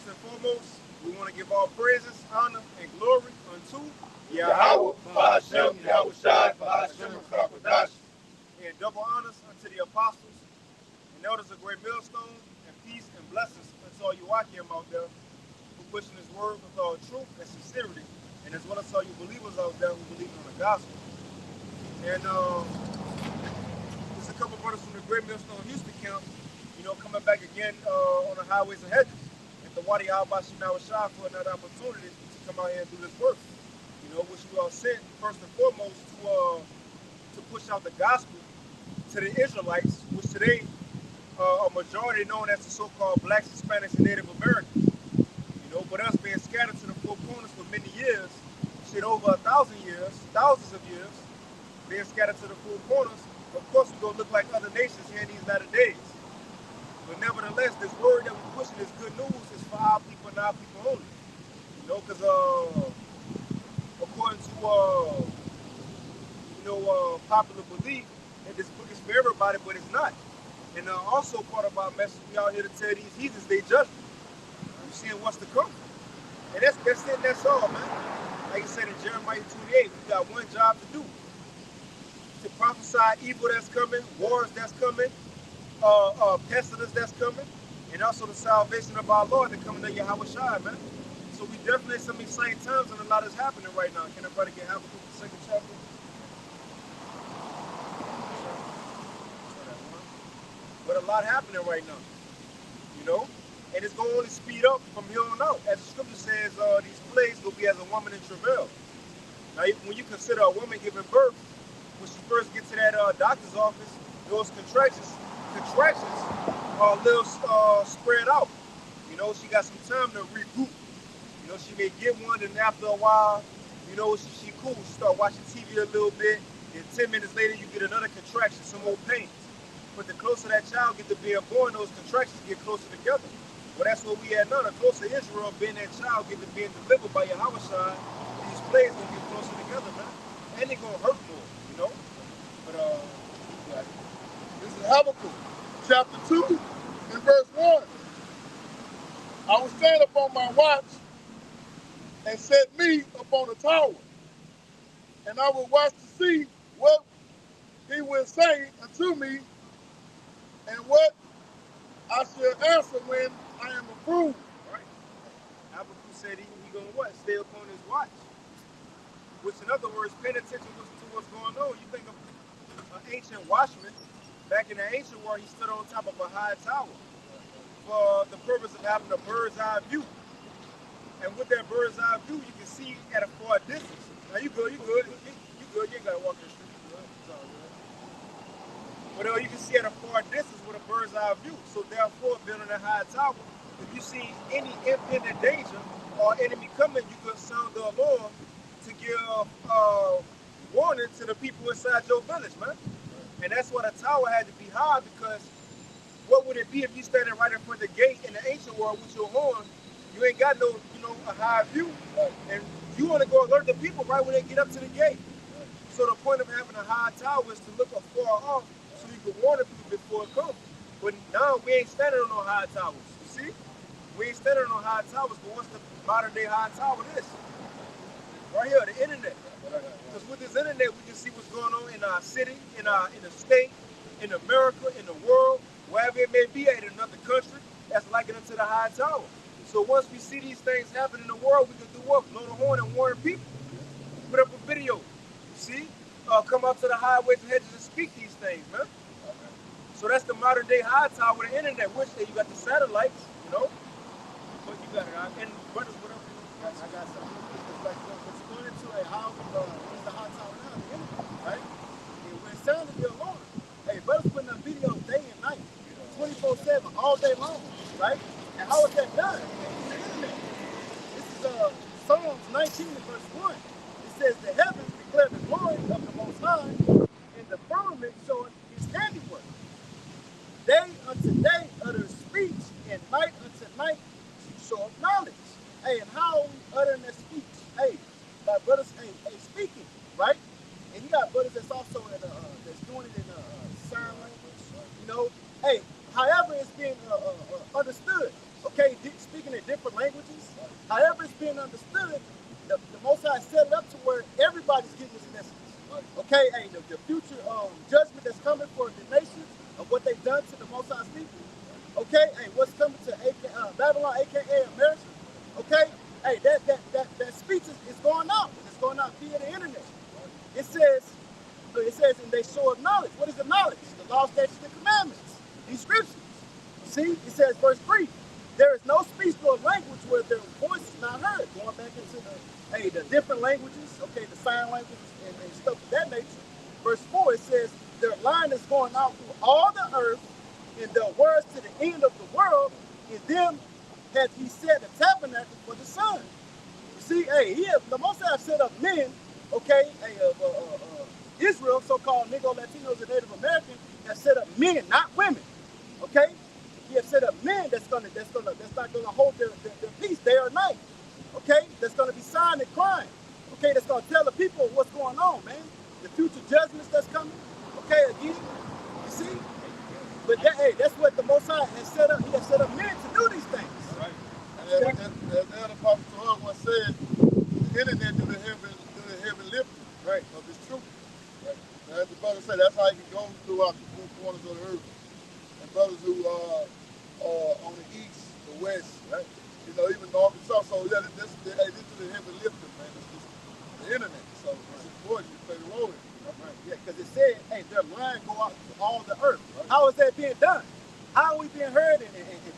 First and foremost, we want to give all praises, honor, and glory unto Yahweh, Yahweh, Bahashem, Yahweh Shai, Bahashem, Kakwadash. and double honors unto the apostles and elders of great millstone, and peace and blessings unto all you Wakim out there who pushing His word with all truth and sincerity, and as well as all you believers out there who believe in the gospel. And there's a couple brothers from the Great Millstone Houston camp, coming back again on the highways and hedges at the Wadi Al Bashir Shah for another opportunity to come out here and do this work. Which we all sent first and foremost to push out the gospel to the Israelites, which today a majority known as the so-called blacks, Hispanics, and Native Americans. But us being scattered to the four corners for many years, shit over 1,000 years, thousands of years, being scattered to the four corners, of course we're going to look like other nations here in these latter days. But nevertheless, this word that we're pushing, this good news, is for our people and our people only. Because according to popular belief, that this book is for everybody, but it's not. And also part of our message, we out here to tell these heathens they judgment. You're seeing what's to come. And that's it, that's all, man. Like I said in Jeremiah 28, we got one job to do. To prophesy evil that's coming, wars that's coming, pestilence that's coming, and also the salvation of our Lord that coming to Yahweh Shai, man. So we definitely some exciting times, and a lot is happening right now. Can everybody get Habakkuk the second chapter? But a lot happening right now, and it's going to only speed up from here on out. As the scripture says, these plagues will be as a woman in travail. Now, when you consider a woman giving birth, when she first gets to that doctor's office, those contractions are a little spread out. She got some time to regroup. She may get one, and after a while, she cool. She start watching TV a little bit, and 10 minutes later, you get another contraction, some more pains. But the closer that child gets to being born, those contractions get closer together. Well, that's what we had now. The closer Israel being that child get to being delivered by Yahweh Shai, these plays gonna get closer together, man. And they gonna hurt more, But This is Habakkuk, chapter 2, and verse 1. I will stand upon my watch and set me upon a tower, and I will watch to see what he will say unto me, and what I shall answer when I am approved. Right. Habakkuk said he gonna what? Stay upon his watch. Which in other words, paying attention to what's going on. You think of an ancient watchman. Back in the ancient world, he stood on top of a high tower for the purpose of having a bird's eye view. And with that bird's eye view, you can see at a far distance. Now you good. You ain't gotta walk the street. But you can see at a far distance with a bird's eye view. So therefore, being on a high tower, if you see any impending danger or enemy coming, you can sound the alarm to give warning to the people inside your village, man. And that's why the tower had to be high, because what would it be if you standing right in front of the gate in the ancient world with your horn? You ain't got no, a high view, and you want to go alert the people right when they get up to the gate. So the point of having a high tower is to look afar off, so you can warn the people before it comes. But now we ain't standing on no high towers. You see, we ain't standing on no high towers. But what's the modern day high tower? This right here, the internet. Because with this internet, we can see what's going on in our city, in the state, in America, in the world, wherever it may be at, in another country. That's likened to the high tower. So once we see these things happen in the world, we can do what? Blow the horn and warn people. Put up a video. You see? Come out to the highways and hedges and speak these things, man. So that's the modern day high tower with the internet. Which day you got the satellites, But you got it. And brothers, what else? I got something. But you're going into how is the hot tower now, the internet, right? And when it sounds to be alarm, hey, brothers putting up videos day and night, 24/7, all day long, right? And how is that done? The internet. This is Psalms 19 and verse 1. It says, the heavens declare the glory of the Most High, and the firmament showing his handiwork. Day unto day utter speech, and night unto night show knowledge. Hey, and how are we uttering that speech? Hey, by brothers, speaking, right? And you got brothers that's also that's doing it in sign language, Hey, however it's being understood. okay, speaking in different languages. However it's being understood, the Most High set it up to where everybody's getting this message. Okay, hey, the future judgment that's coming for the nations of what they've done to the Most High's people. Okay, hey, what's coming to Babylon, aka America. Okay, hey, that speech is going out. It's going out via the internet. It says, and they show of knowledge. What is the knowledge? The law, statutes, and commandments. These scriptures. See, it says, verse 3. There is no speech nor language where their voice is not heard. Going back into the different languages, okay, the sign languages and stuff of that nature. Verse 4, it says, their line is going out through all the earth, and their words to the end of the world, and them has he set a tabernacle for the sun. You see, hey, the Most High set up men, okay, Israel, so-called Negro, Latinos, and Native Americans, have set up men, not women, okay? He has set up men that's not gonna hold their peace day or night, okay? That's gonna be signed and crying, okay? That's gonna tell the people what's going on, man. The future judgments that's coming, okay? Again, you see. But that's what the Most High has set up. He has set up men to do these things. Right. And as the other Prophet Torah once said, the internet do the heavy lifting, right, of his truth. Right. And as the brother said, that's how he can go throughout the four corners of the earth. And brothers who are on the east, the west, right? You know, even north and south. So yeah, this is the heavy lifting, man. It's just the internet. So it's important you play the role in it. Right. Yeah, because it said, hey, their line go out to all the earth. Right. How is that being done? How are we being heard in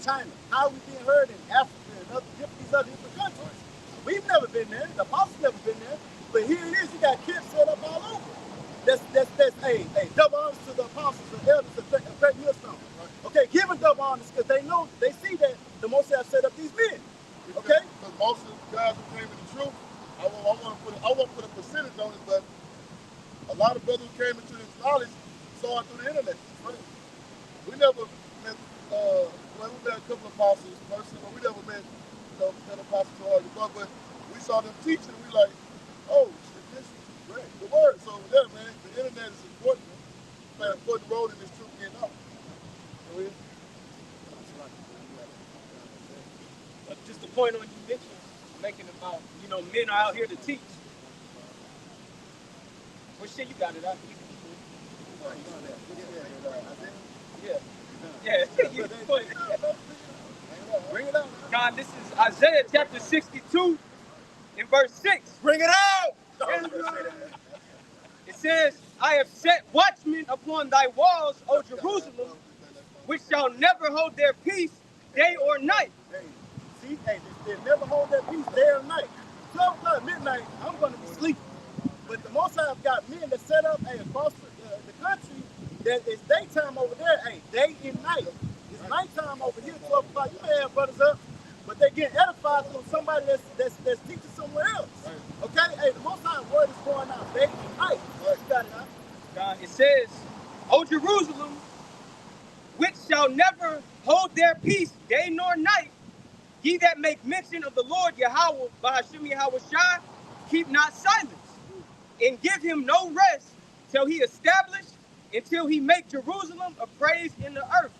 China? How are we being heard in Africa and these other different countries? We've never been there. The apostles never been there. But here it is. You got camps set up all over. That's double honors to the apostles, the elders, the great millstone. Right. Okay, giving double honors because they see that the Most High set up these men. Okay? Because most of the guys who came to the truth, I won't put a percentage on it, but a lot of brothers who came into this knowledge saw it through the internet. Right? We never met, we met a couple of apostles personally, but we never met, met apostles or other, but we saw them teaching, and we like, oh, this is great, the word. So yeah, man, the internet is important, man. Play an important role in this truth getting out. So, yeah. Just a point on you mentioned, making about, men are out here to teach. Well, shit, you got it out. Yeah. Bring it out. God, this is Isaiah chapter 62 and verse 6. Bring it out. It says, I have set watchmen upon thy walls, O Jerusalem, which shall never hold their peace day or night. They never hold their peace day or night. 12 o'clock midnight, I'm going to be sleeping. But the Most High have got men that set up across the country that is daytime over there, day and night. It's nighttime over here, 12 o'clock. You may have brothers up, but they get edified from somebody that's teaching somewhere else. Okay? The Most High word is going out day and night. You got it out. God, it says, O Jerusalem, which shall never hold their peace day nor night, ye that make mention of the Lord Yahweh, Bahashim Yahweh Shai, keep not silence, and give him no rest till he establish, until he make Jerusalem a praise in the earth.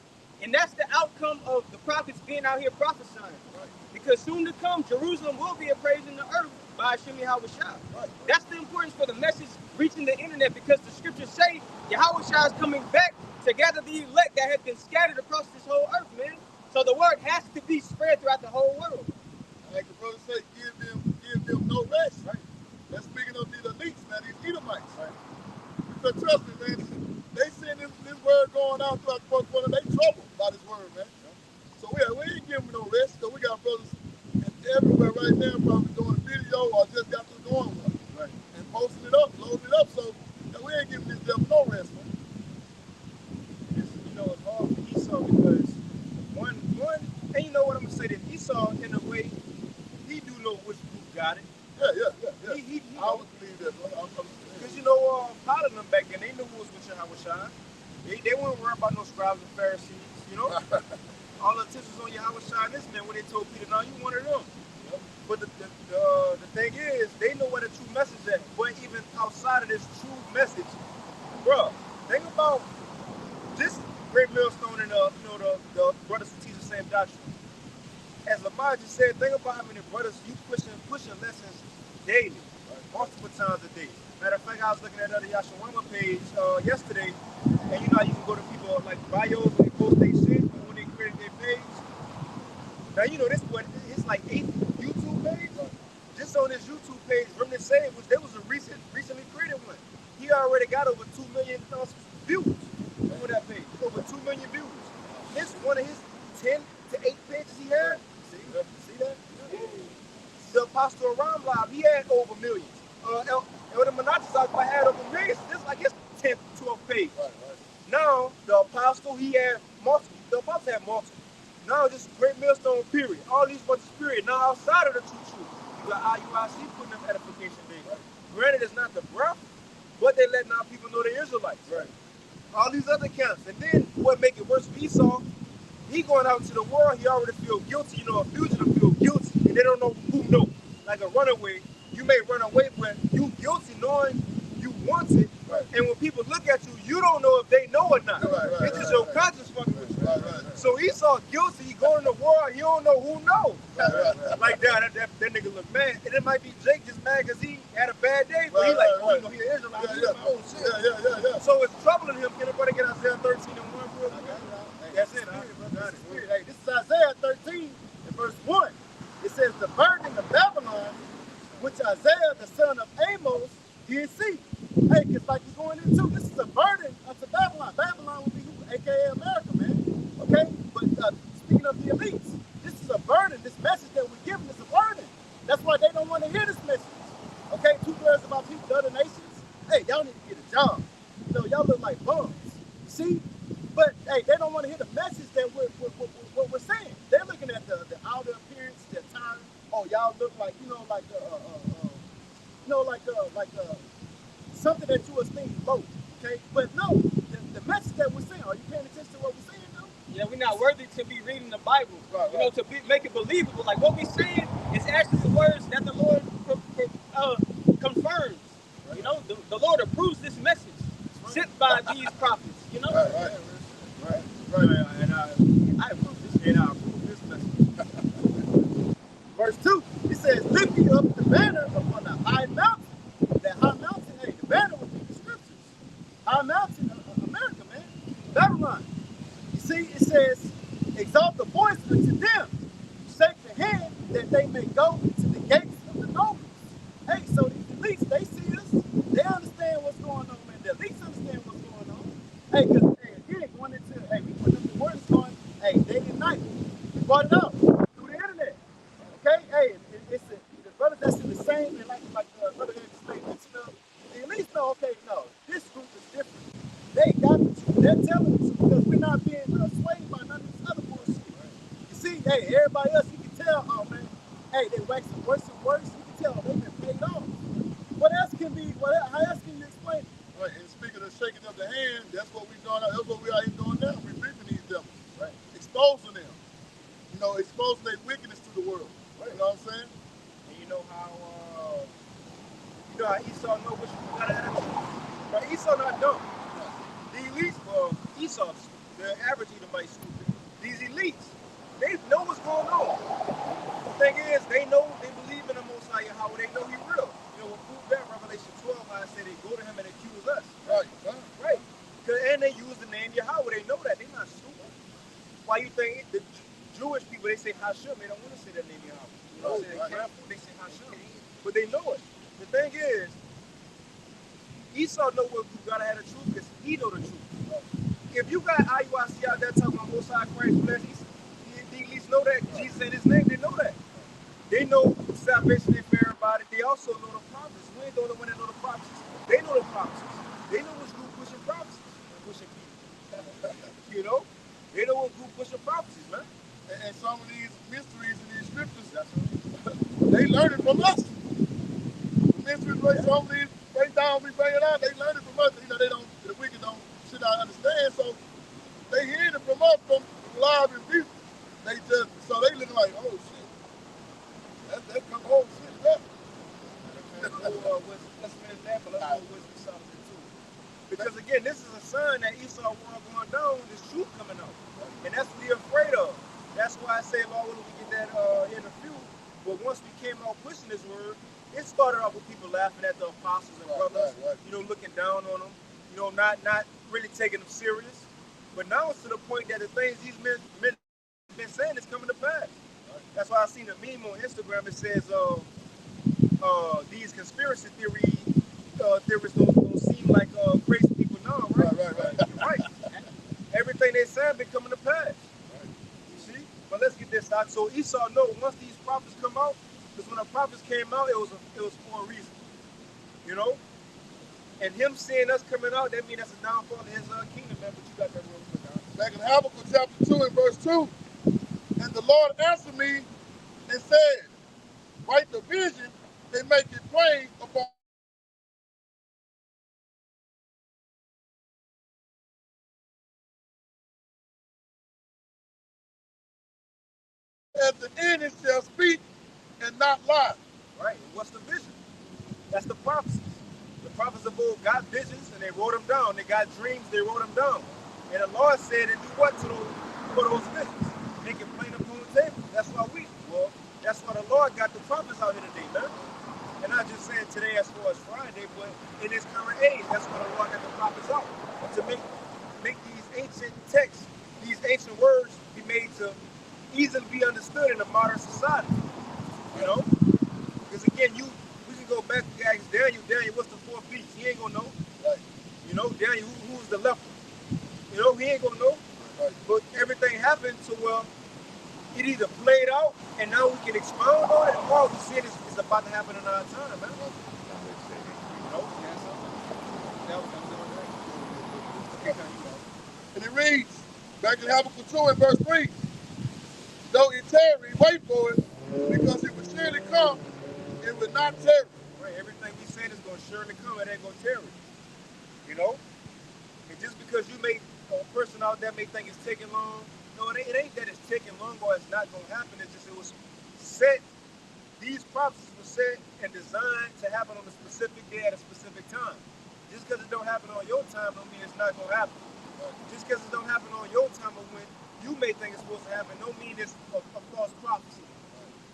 And that's the outcome of the prophets being out here prophesying. Right. Because soon to come, Jerusalem will be a praise in the earth by Hashem Yahweh Shai. Right. That's the importance for the message reaching the internet, because the scriptures say Yahweh Shai is coming back to gather the elect that have been scattered across this whole earth, man. So the word has to be spread throughout the whole world. Like the brother said, give them no rest. Right. That's speaking of these elites, man, these Edomites. Right. Because trust me, man, they seeing this word going out throughout the fourth quarter, they troubled by this word, man. So we ain't giving them no rest, because we got brothers everywhere right now probably doing a video or just got through doing one. Right. And posting it up, loading it up, so we ain't giving this devil no rest, man. It's hard for Esau because one, and you know what I'm gonna say, that Esau in a way, he do know which group got it. Yeah. He I would believe that, bro. Because part of them back then, they knew who was with Yahweh Shai. They weren't worried about no scribes and Pharisees, All the attention was on Yahweh Shai. This man, when they told Peter, no, you one of them. Yep. But the thing is, they know what the true message is. But even outside of this true message, bro, think about this great millstone and the brothers who teach the same doctrine. I just said, think about how many brothers you pushing lessons daily, multiple times a day. Matter of fact, I was looking at another Yashawama page yesterday, and you know how you can go to people like bios when they post their shit when they created their page. Now you know this one, it's like 8 YouTube page. Just on this YouTube page, Remnant Say, which there was a recently created one. He already got over 2 million views on that page. Over 2 million views. This one of his 10 to 8 pages he had. See that? The Apostle Aram Live, he had over millions. Elder Menachus had over millions. This is like his 10th, 12th page. Now, the Apostle, he had multiple. The Apostle had multiple. Now, this Great Millstone, period. All these bunches, period. Now, outside of the true, you got IUIC putting them edification days. Granted, it's not the breath, but they letting out people know they're Israelites. Right. All these other camps. And then what make it worse for Esau, he going out into the world, he already feel guilty. You know, a fugitive feel guilty, and they don't know who knows. Like a runaway, you may run away, but you guilty knowing you want it. Right. And when people look at you, you don't know if they know or not. It's just your conscience fucking with you. So Esau guilty, he going in the world, he don't know who knows. Like that nigga look mad. And it might be Jake just mad because he had a bad day, but he like, oh, you know, he an Israelite. Oh, shit. So it's troubling him. Can anybody get Isaiah 13 and 1 real quick? That's it, Hey, this is Isaiah 13 and verse 1. It says, the burden of Babylon, which Isaiah, the son of Amos, did see. Hey, because like you're going into, this is a burden unto Babylon. Babylon would be who? AKA America, man. Okay? But speaking of the elites, this is a burden. This message that we're giving is a burden. That's why they don't want to hear this message. Okay? 2 words about people, the other nations. Hey, y'all need to get a job. You know, y'all look like bums. You see? But hey, they don't want to hear the message that we're saying. They're looking at the outer appearance, the time. Oh, y'all look like something that you esteem low. Okay, but no, the message that we're saying. Are you paying attention to what we're saying, though? Yeah, we're not worthy to be reading the Bible. Right. You know, to make it believable. Like what we're saying is actually the words that the Lord confirms. Right. You know, the Lord approves this message sent by these prophets. You know. Right. And I approve this message. Verse 2, it says, lift ye up the banner upon the high mountain. That high mountain, hey, the banner would be the scriptures. High mountain, America, man. Babylon. You see, it says, exalt the voice unto them. Shake the hand that they may go to the gates of the nobles. Hey, so the elites, they see us. They understand what's going on, man. The elites understand what's going on. Hey, because, again, going into, we put up the words going, day and night. We brought it out through the internet. Okay? Hey, it's the brothers that's in the same, and like brother had explained, the elites know, okay, no, this group is different. They got the truth. They're telling the truth because we're not being swayed by none of this other bullshit. You see, hey, everybody else, you can tell, oh, man, hey, they waxing worse and worse. You can tell they've been paid off. What else can be, how else can you explain it? Right, and speaking of shaking up the hand, that's what we're doing. That's what we are doing now. We're reaping these devils, right? Exposing them. You know, exposing their wickedness to the world. Right. You know what I'm saying? And you know how Esau know which you gotta have. But Esau not dumb. The elites, Esau's the average Edomite stupid. These elites, they know what's going on. The thing is, they believe in the Most High Yahweh. They know He real. You know, we'll prove that Revelation 12. I say they go to Him and accuse us. Right. And they use the name Yahweh. They know that. They're not stupid. Why you think the Jewish people, they say Hashem, they don't want to say that name Yahweh. You know what I'm saying? They say Hashem. But they know it. The thing is, Esau know what you gotta have the truth because he know the truth. If you got IUIC out there talking about Most High Christ, bless, they at least know that Jesus in His name. They know that. They know salvation is for everybody. They also know the prophecies. We ain't the only one that know the prophecies. They know the prophecies. They know which group pushing prophecies, pushing people. You know, they know what group pushing prophecies, man. And some of these mysteries in these scriptures, they learn it from us. The mysteries, some of these breakdowns we bring it out, they learn it from us. You know, the wicked should not understand, so they hear it from us, from live and people. So they looking like, oh shit, that come oh shit, that. Let's finish that, but let's go with something too. Because again, this is a sign that Esau world going down, this truth coming out. And that's what we're afraid of. That's why I say, Lord, when we get that interview, but once we came out pushing this word, it started off with people laughing at the apostles and brothers, you know, looking down on them, you know, not really taking them serious. But now it's to the point that the things these men been saying is coming to pass. That's why I seen a meme on Instagram. It says, these conspiracy theories don't seem like crazy people now, right? Right. Everything they said been coming to pass. You see? But let's get this out. So Esau know once these prophets come out, because when the prophets came out, it was for a reason. You know? And him seeing us coming out, that means that's a downfall of his kingdom, man. But you got that real quick, huh? Back in Habakkuk chapter 2 and verse 2. And the Lord answered me and said, write the vision and make it plain upon at the end it shall speak and not lie. Right. And what's the vision? That's the prophecies. The prophets of old got visions and they wrote them down. They got dreams, they wrote them down. And the Lord said to do what to those visions? Make it plain upon the table. That's why that's why the Lord got the prophets out here today, man. And not just saying today as far as Friday, but in this current age, that's why the Lord got the prophets out. To make these ancient texts, these ancient words be made to easily be understood in a modern society. You know? Because again, we can go back and ask Daniel, what's the fourth beast? He ain't gonna know. Right. You know, Daniel, who's the leper? You know, he ain't gonna know. Right. But everything happened to it either played out and now we can expound on it, or we see it is about to happen in our time, man. You know? And it reads, back in Habakkuk 2 and verse 3, though it tarry, wait for it, because it will surely come, it will not tarry. Right, everything we said is going to surely come, it ain't going to tarry. You know? And just because you make a person out there may think it's taking long, no, it ain't that it's taking long or it's not going to happen. It's just it was set, these prophecies were set and designed to happen on a specific day at a specific time. Just because it don't happen on your time don't mean it's not going to happen. Just because it don't happen on your time or when you may think it's supposed to happen don't mean it's a false prophecy.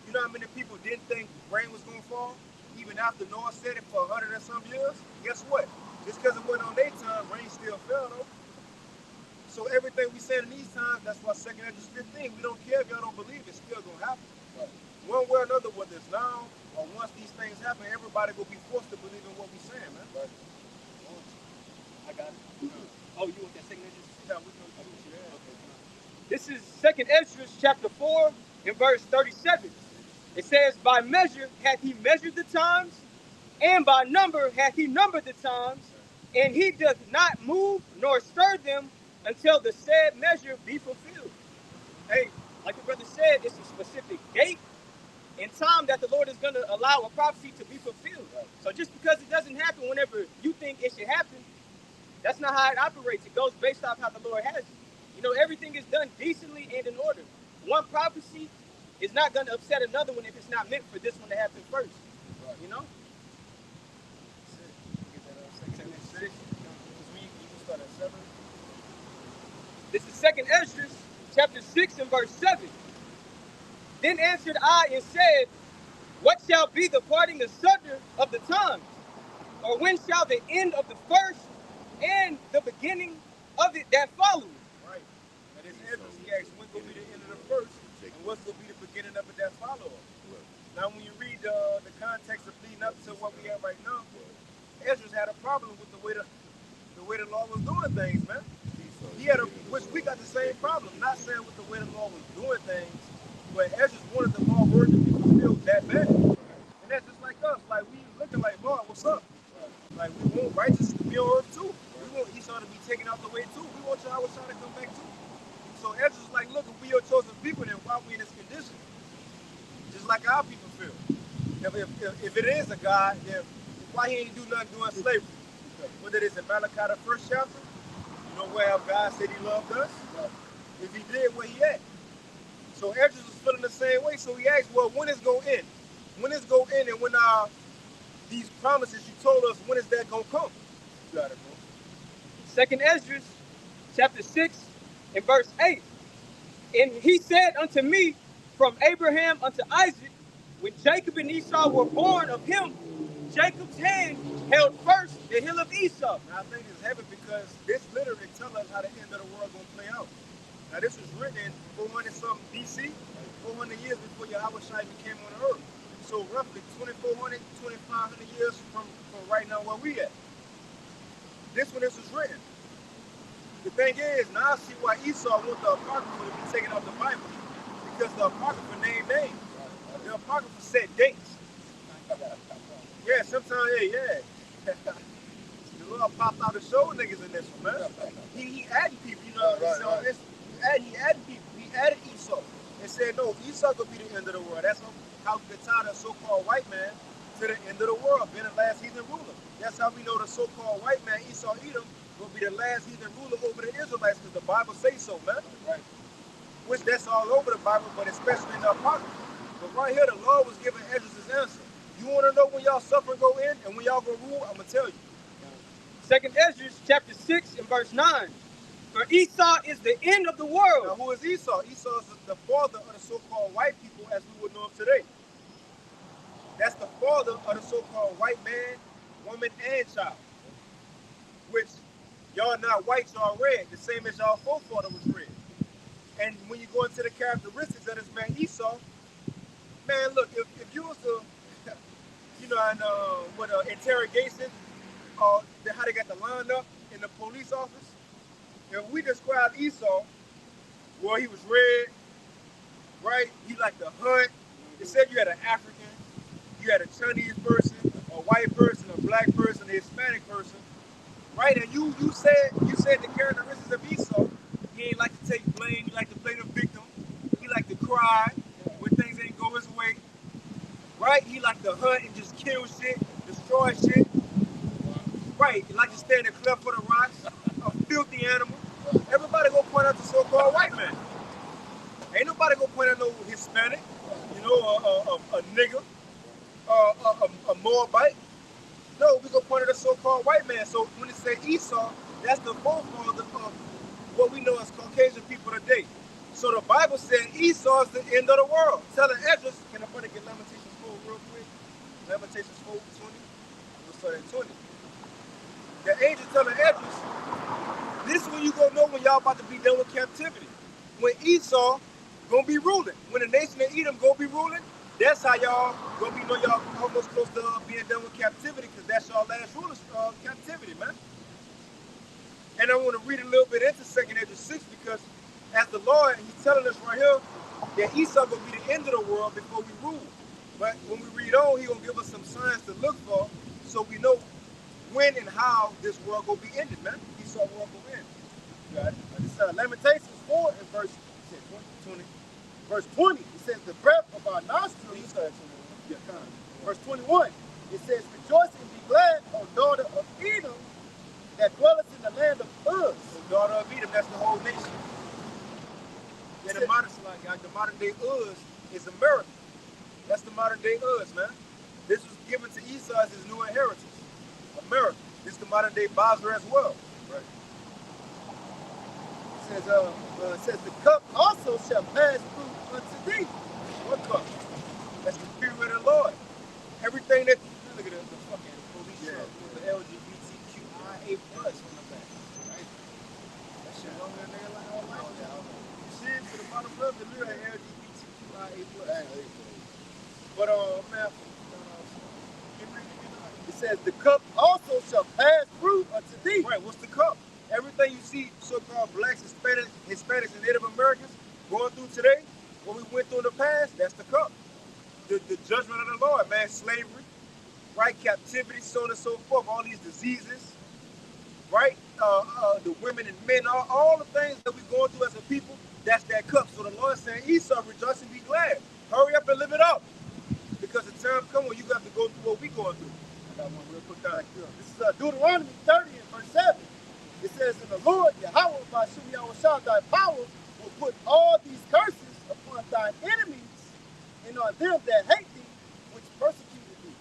You know how many people didn't think rain was going to fall? Even after Noah said it for 100 and some years? Guess what? Just because it wasn't on their time, rain still fell though. So everything we said in these times, that's why 2 Ezra 15, we don't care if y'all don't believe it's still going to happen. Right. One way or another, whether it's now or once these things happen, everybody will be forced to believe in what we're saying, man. Right. I got it. Oh, you want that 2 Ezra? Yeah, we know you. Okay. This is 2 Ezra chapter 4 and verse 37. It says, by measure hath he measured the times, and by number hath he numbered the times, and he doth not move nor stir them until the said measure be fulfilled. Hey, like the brother said, it's a specific date and time that the Lord is going to allow a prophecy to be fulfilled. Right. So just because it doesn't happen whenever you think it should happen, that's not how it operates. It goes based off how the Lord has it. You know, everything is done decently and in order. One prophecy is not going to upset another one if it's not meant for this one to happen first. Right. You know? This is 2 Ezra chapter 6 and verse 7. Then answered I and said, what shall be the parting asunder of the times? Or when shall the end of the first and the beginning of it that follows? Right. And it's Ezra, he asks, when will be the end of the first, and what's going to be the beginning of it that follows? Right. Now, when you read the context of leading up to what we have right now, Ezra's had a problem with the way the law was doing things, man. He had which we got the same problem. Not saying with the way the law was doing things, but Ezra wanted the law word to be fulfilled that bad. And that's just like us. Like we looking like, Lord, what's up? Like we want righteousness to be on earth too. We want Esau to be taken out the way too. We want Yahweh to come back too. So Ezra's like, look, if we your chosen people, then why are we in this condition? Just like our people feel. If it is a God, then why he ain't do nothing during slavery? Whether it is in Malachi the 1st chapter, you know where God said he loved us? If he did, where he at? So Ezra was feeling the same way. So he asked, well, when is going to end? When is going to end? And when these promises you told us, when is that going to come? You got it, bro. 2 Ezra chapter 6 and verse 8. And he said unto me, from Abraham unto Isaac, when Jacob and Esau were born of him, Jacob's hand held first the hill of Esau. Now, I think it's heavy because this literally tells us how the end of the world going to play out. Now, this was written in 400 something BC, 400 years before Yahweh Shai came on the earth. So roughly 2,400, 2,500 years from right now where we at. This when this was written. The thing is, now I see why Esau want the Apocrypha to be taken out the Bible. Because the Apocrypha named names. The Apocrypha set dates. Yeah, sometimes, yeah. The Lord popped out and showed niggas in this one, man. He added people, you know. Right. He added people. He added Esau. And said, no, Esau gonna be the end of the world. That's how we get tied a so-called white man to the end of the world, being the last heathen ruler. That's how we know the so-called white man, Esau Edom, will be the last heathen ruler over the Israelites, because the Bible says so, man. Right. Which that's all over the Bible, but especially in the Apocrypha. But right here, the Lord was giving Ezra his answer. You want to know when y'all suffering go in and when y'all go rule? I'm going to tell you. 2nd Ezra chapter 6 and verse 9. For Esau is the end of the world. Now, who is Esau? Esau is the father of the so-called white people as we would know him today. That's the father of the so-called white man, woman, and child. Which y'all not white, y'all red, the same as y'all forefather was red. And when you go into the characteristics of this man Esau, man, look, if you was to, you know, and with an interrogation, how they got the line up in the police office, if we describe Esau, well, he was red, right? He liked to hunt. It said you had an African, you had a Chinese person, a white person, a black person, a Hispanic person, right? And you said the characteristics of Esau. He ain't like to take blame. He like to play the victim. He like to cry when things ain't go his way, right? He like to hunt and just kill shit, destroy shit, right? He like to stand and cleft for the rocks, a filthy animal. Everybody go point out the so-called white man. Ain't nobody go point out no Hispanic, you know, a nigger, a Moabite. No, we go point at the so-called white man. So when it say Esau, that's the forefather of what we know as Caucasian people today. So the Bible said Esau is the end of the world. Telling Ezra, can I put it, get Lamentations 4 real quick? Lamentations 4:20. We'll start at 20. The angel telling Ezra, this is when you gonna know when y'all about to be done with captivity. When Esau gonna be ruling. When the nation of Edom gonna be ruling, that's how y'all gonna be know y'all almost close to being done with captivity, because that's y'all last ruler's captivity, man. And I want to read a little bit into 2nd Ezra 6, because as the Lord, he's telling us right here that Esau gonna be the end of the world before we rule. But when we read on, he gonna give us some signs to look for, so we know when and how this world gonna be ended, man. Esau world gonna end. You got it? It's Lamentations 4 and verse 20. Verse 20, it says, the breath of our nostrils. Yeah, verse 21, it says, rejoice and be glad, O daughter of Edom, that dwelleth in the land of Uz. The daughter of Edom, that's the whole nation. Yeah, the modern day Uz is America. That's the modern day Uz, man. This was given to Esau as his new inheritance. America. This is the modern day Basra as well. Right. It says the cup also shall pass through unto thee. What cup? That's the spirit of the Lord. Everything that, look at the fucking police truck with the LGBTQIA plus on the back. Right? That shit on there, nigga, like all like that. You see it to the bottom of the little LGBTQIA plus. But man, it says the cup also shall pass through unto thee. Right, what's the cup? Everything you see so-called blacks, Hispanics, and Native Americans going through today, what we went through in the past, that's the cup. The judgment of the Lord, man, slavery, right, captivity, so on and so forth, all these diseases, right, the women and men, all the things that we're going through as a people, that's that cup. So the Lord is saying, Esau, rejoice and be glad. Hurry up and live it up. Because the time comes when you got to go through what we're going through. I got one real quick down here. This is Deuteronomy 30 and verse 7. It says, in the Lord, Yahweh, by Shem Yahweh, thy power will put all these curses upon thine enemies and on them that hate thee, which persecuted thee.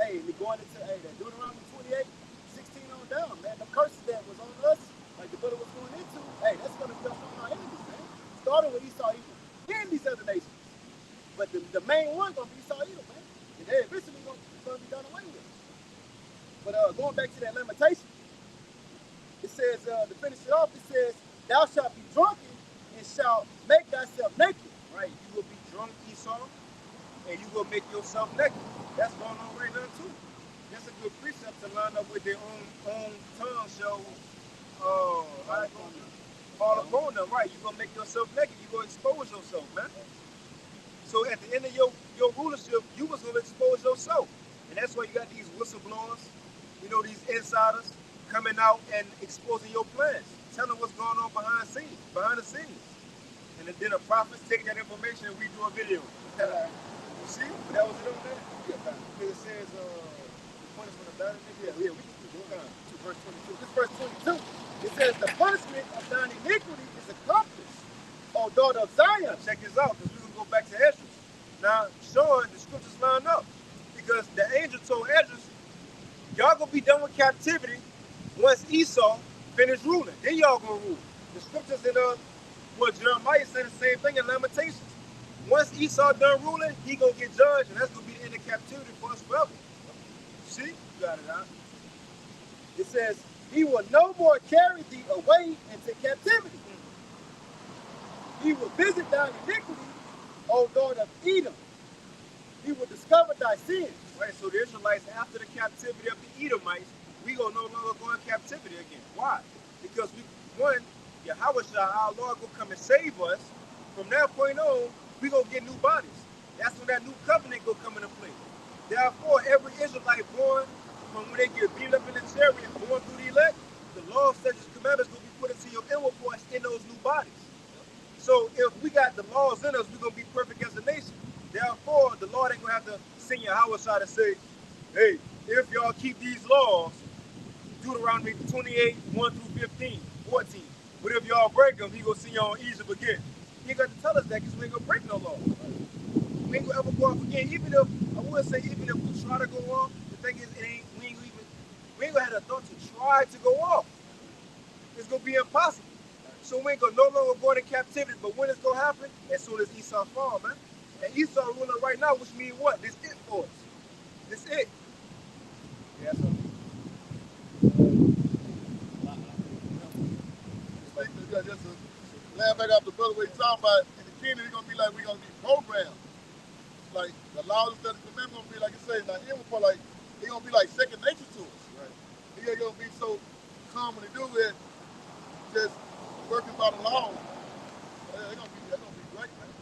Hey, we're going into that Deuteronomy 28, 16 on down, man. The curses that was on us, like the brother was going into, hey, that's going to be on our enemies, man. Starting with Esau, even these other nations. But the main one gonna be Esau Edom, man. And they eventually gonna be done away with. But going back to that lamentation, it says, to finish it off, it says, thou shalt be drunken and shalt make thyself naked. Right? You will be drunk, Esau, and you will make yourself naked. That's going on right now too. That's a good precept to line up with their own tongue show. Fall upon them, right? You're gonna make yourself naked, you're gonna expose yourself, man. So at the end of your rulership, you was gonna expose yourself. And that's why you got these whistleblowers, these insiders coming out and exposing your plans, telling what's going on behind the scenes. And then the prophets take that information and redo a video. You see? But that was it on there? Yeah, because it says the punishment of thine iniquity. Yeah, we can keep going to verse 22. This verse 22. It says, the punishment of thine iniquity is accomplished, O daughter of Zion. Now check this out, because we can go back to Ezra. Now, showing the scriptures line up. Because the angel told Ezra, y'all gonna be done with captivity once Esau finished ruling. Then y'all gonna rule. The scriptures in Jeremiah said the same thing in Lamentations. Once Esau done ruling, he gonna get judged, and that's gonna be the end of captivity for us forever. See? You got it out. It says, he will no more carry thee away into captivity. He will visit thine iniquity, O daughter of Edom. He will discover thy sins. Right, so the Israelites, after the captivity of the Edomites, we gonna no longer go in captivity again. Why? Because Yahweh our Lord, will come and save us. From that point on, we gonna get new bodies. That's when that new covenant will come into play. Therefore, every Israelite born from when they get beat up in the chariot, born through the elect, the law, statutes, commandments will be put into your inward parts in those new bodies. So if we got the laws in us, we're gonna be perfect as a nation. Therefore, the Lord ain't gonna have to send Yahweh to say, hey, if y'all keep these laws, Deuteronomy 28, 1 through 15, 14. But if y'all break them, he gonna send y'all on Egypt again. He ain't got to tell us that because we ain't gonna break no law. We ain't gonna ever go off again. Even if we try to go off, the thing is, we ain't gonna have the thought to try to go off. It's gonna be impossible. So we ain't gonna no longer go into captivity. But when it's gonna happen? As soon as Esau fall, man. And Esau ruling right now, which means what? This it for us. This it. Yeah, so. Just to land back up the brother what he's talking about, in the kingdom, it's gonna be like we're gonna be programmed. Like the laws and the commandments gonna be like you say, now him for like it's gonna be like second nature to us. Right. He ain't gonna be so common to do it, just working by the law. That's gonna be great, man.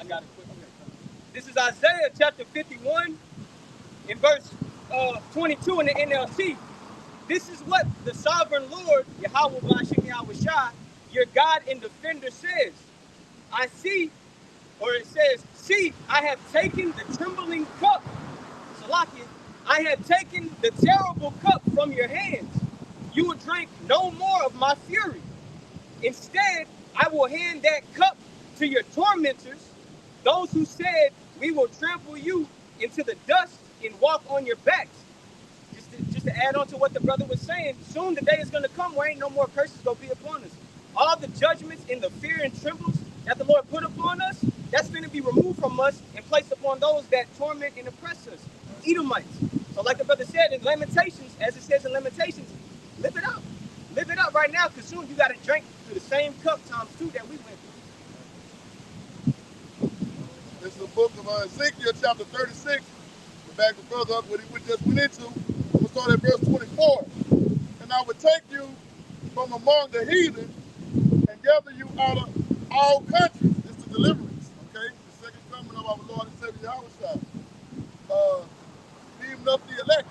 I got it quick. This is Isaiah chapter 51 in verse 22 in the NLT. This is what the sovereign Lord, Yahweh Bashim Yahweh Shah, your God and defender says. I see, or it says, see, I have taken the trembling cup, Salakia, I have taken the terrible cup from your hands. You will drink no more of my fury. Instead, I will hand that cup to your tormentors, those who said, we will trample you into the dust and walk on your backs. Just to add on to what the brother was saying, soon the day is going to come where ain't no more curses going to be upon us. All the judgments and the fear and trembles that the Lord put upon us, that's going to be removed from us and placed upon those that torment and oppress us, Edomites. So like the brother said in Lamentations, as it says in Lamentations, live it up. Live it up right now, because soon you got to drink through the same cup times 2 that we went through. This is the book of Ezekiel chapter 36. To back the brother up what he just went into. I'm going to start at verse 24. And I will take you from among the heathen and gather you out of all countries. This is the deliverance, okay? The second coming of our Lord and Savior Yahweh. Even of the elect,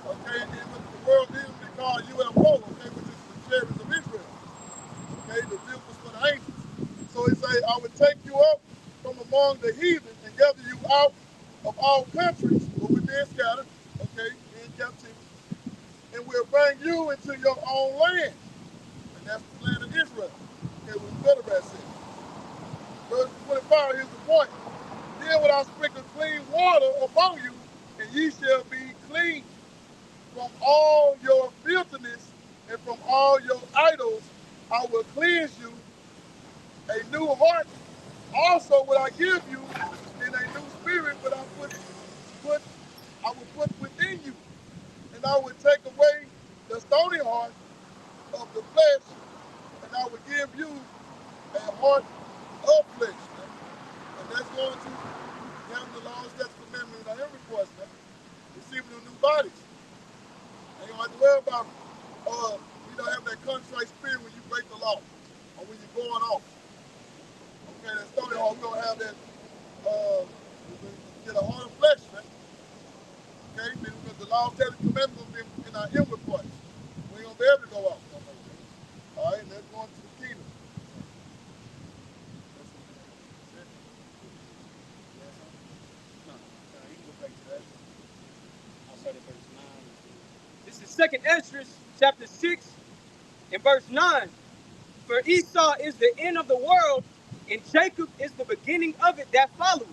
okay? Even the world even they call UFO, okay? Which is the chariots of Israel, okay? The vehicles for the angels. So he say, I will take you up from among the heathen and gather you out of all countries where we're being scattered, okay, in captivity, and we'll bring you into your own land, and that's the land of Israel, okay, with the better said. Verse 25, here's the point. Then will I sprinkle clean water upon you, and ye shall be clean from all your filthiness and from all your idols I will cleanse you, a new heart also will I give you, and a new spirit will I will put within you, and I will take away the stony heart of the flesh, and I will give you a heart of flesh. Man. And that's going to have the laws, statutes, commandments, and every request, man. Receiving the new bodies. And you don't have to worry about have that contrite spirit when you break the law or when you're going off. Okay, that stony heart gonna have that get a heart of flesh, man. Okay, because the law, statutes, commandments will be in our inward parts. We ain't gonna be able to go off. All right, let's go into the kingdom. This is 2nd Ezra, chapter 6, and verse 9. For Esau is the end of the world, and Jacob is the beginning of it that followeth.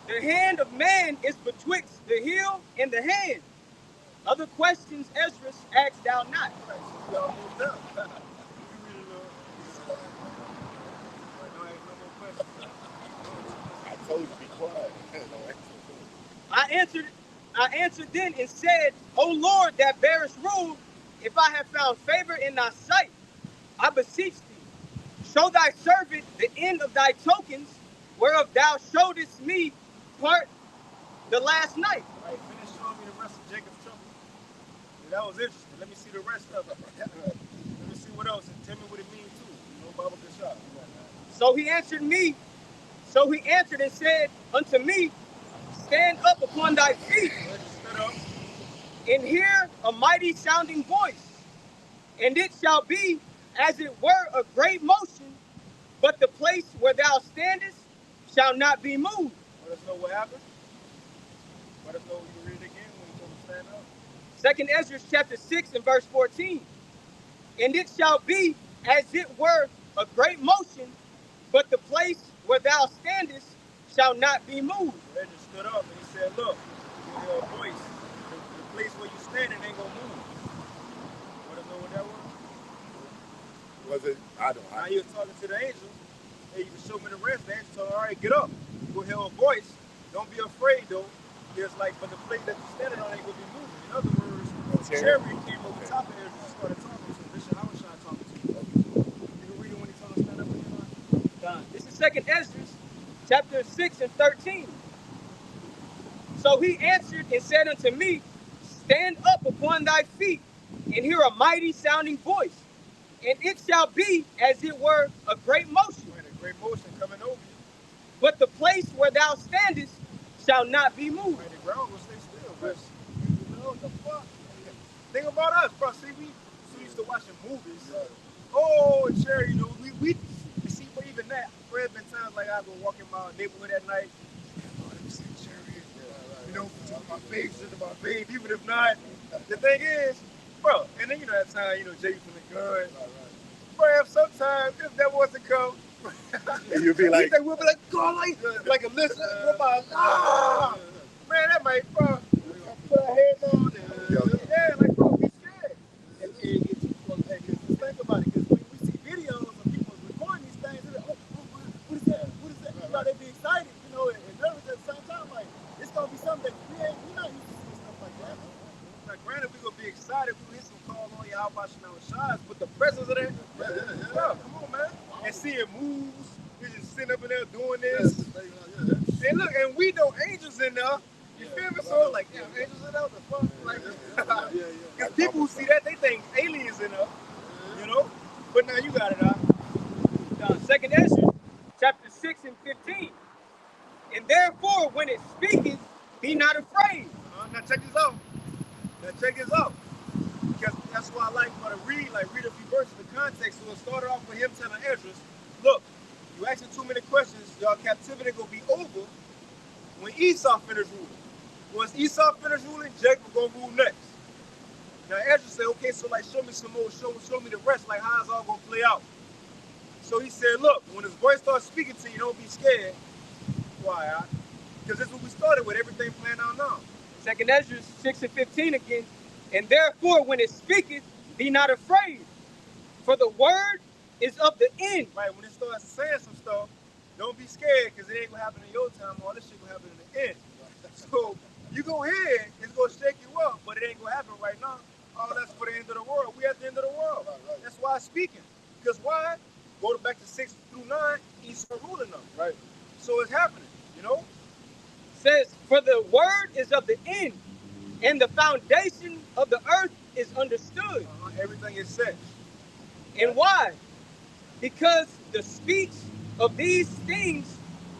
The hand of man is betwixt the heel and the hand. Other questions Ezra asked thou not. I told you to be quiet. I answered then and said, O Lord, that bearest rule, if I have found favor in thy sight, I beseech thee, show thy servant the end of thy tokens, whereof thou showedest me part the last night. All right, finish showing me the rest of Jacob's trouble. Yeah, that was interesting. Let me see the rest of it. Let me see what else, and tell me what it means too. Baba Kashab. So he answered and said unto me, stand up upon thy feet, and hear a mighty sounding voice. And it shall be as it were a great motion, but the place where thou standest shall not be moved. Let us know what happened. Let us know, you can read it again when you told him to stand up. 2nd Ezra chapter 6 and verse 14. And it shall be as it were a great motion, but the place where thou standest shall not be moved. Ezra stood up and he said, look, you hear a voice. The place where you standing ain't gonna move. Let us know what that was. Was it? I don't know. Now you're talking to the angel. Hey, you can show me the rest. The angel told him, all right, get up. You'll hear a voice. Don't be afraid though. It's like, but the place that you're standing on ain't gonna be moving. In other words, Cherry came over the top of Ezra and started talking to him. Bishop Howard talking to him. You can read it when he told him to stand up when you're not. Done. This is 2nd Ezra chapter 6 and 13. So he answered and said unto me, stand up upon thy feet, and hear a mighty sounding voice. And it shall be as it were a great motion. Right, a great motion coming over you. But the place where thou standest shall not be moved. Right, the ground will stay still. But you know what the fuck? Think about us, bro. See, we used to watching movies. Oh, and Cherry, you know, we see, but even that, there's been times like I go walking my neighborhood at night. Oh, let me see Cherry. You know, to my face, to my babe, even if not. The thing is, bro, and then you know that time, you know, Jay from the gun. Bro, sometimes if that wasn't come, you'd be like, we'll be like, God, like a listen, man, that might, bro, put our heads on, yeah, like, bro, we scared. And just think about it, because when we see videos of people recording these things, they're like, oh, what is that? What is that? You know, they be excited, you know, and nervous at the same time, like, it's gonna be something that we're not used to seeing stuff like that. Now, granted, we're gonna be excited, we're gonna hit some calls on you, how about you know, shots, but the presence of that, bro, come on, man. And seeing moves, we just sitting up in there doing this. And look, and we know angels in there. You feel me? So like, yeah, angels in there, the fuck? Like, because people who see that, they think aliens in there. You know? But now you got it out. 2nd Ezra, chapter 6 and 15. And therefore, when it speaketh, be not afraid. Now check this out. Because that's why I like to read a few verses of context. So it started off with him telling Ezra, look, you asking too many questions, y'all captivity gonna be over when Esau finished ruling. Once Esau finished ruling, Jacob gonna rule next. Now Ezra said, okay, so like show me some more, show me the rest, like how it's all gonna play out. So he said, look, when his voice starts speaking to you, don't be scared. Why? Because this is what we started with, everything planned out now. 2nd Ezra 6 and 15 again. And therefore, when it speaketh, be not afraid. For the word is of the end. Right, when it starts saying some stuff, don't be scared because it ain't gonna happen in your time. All this shit gonna happen in the end. So you go ahead, it's gonna shake you up, but it ain't gonna happen right now. All that's for the end of the world. We at the end of the world. That's why I'm speaking. Because why? Go back to 6 through 9, Esau ruling them. Right. So it's happening, you know? Says, for the word is of the end, and the foundation of the earth is understood. Everything is set. And why? Because the speech of these things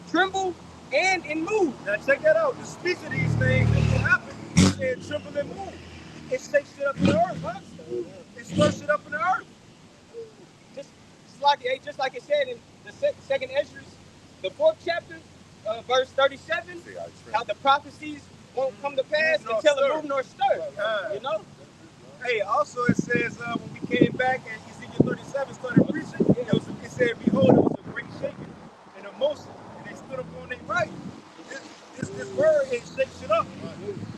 tremble and move. Now check that out. The speech of these things that will happen, it tremble and move. It shakes shit up in the earth, huh? It stirs shit up in the earth. Just like it said in the second Ezra, the 4th chapter, verse 37, how the prophecies won't come to pass until it move nor stir. You know? Hey, also it says when we came back and Ezekiel 37 started preaching, it said, behold, it was a great shaking and a motion, and they stood up on their right. This word ain't shake shit up.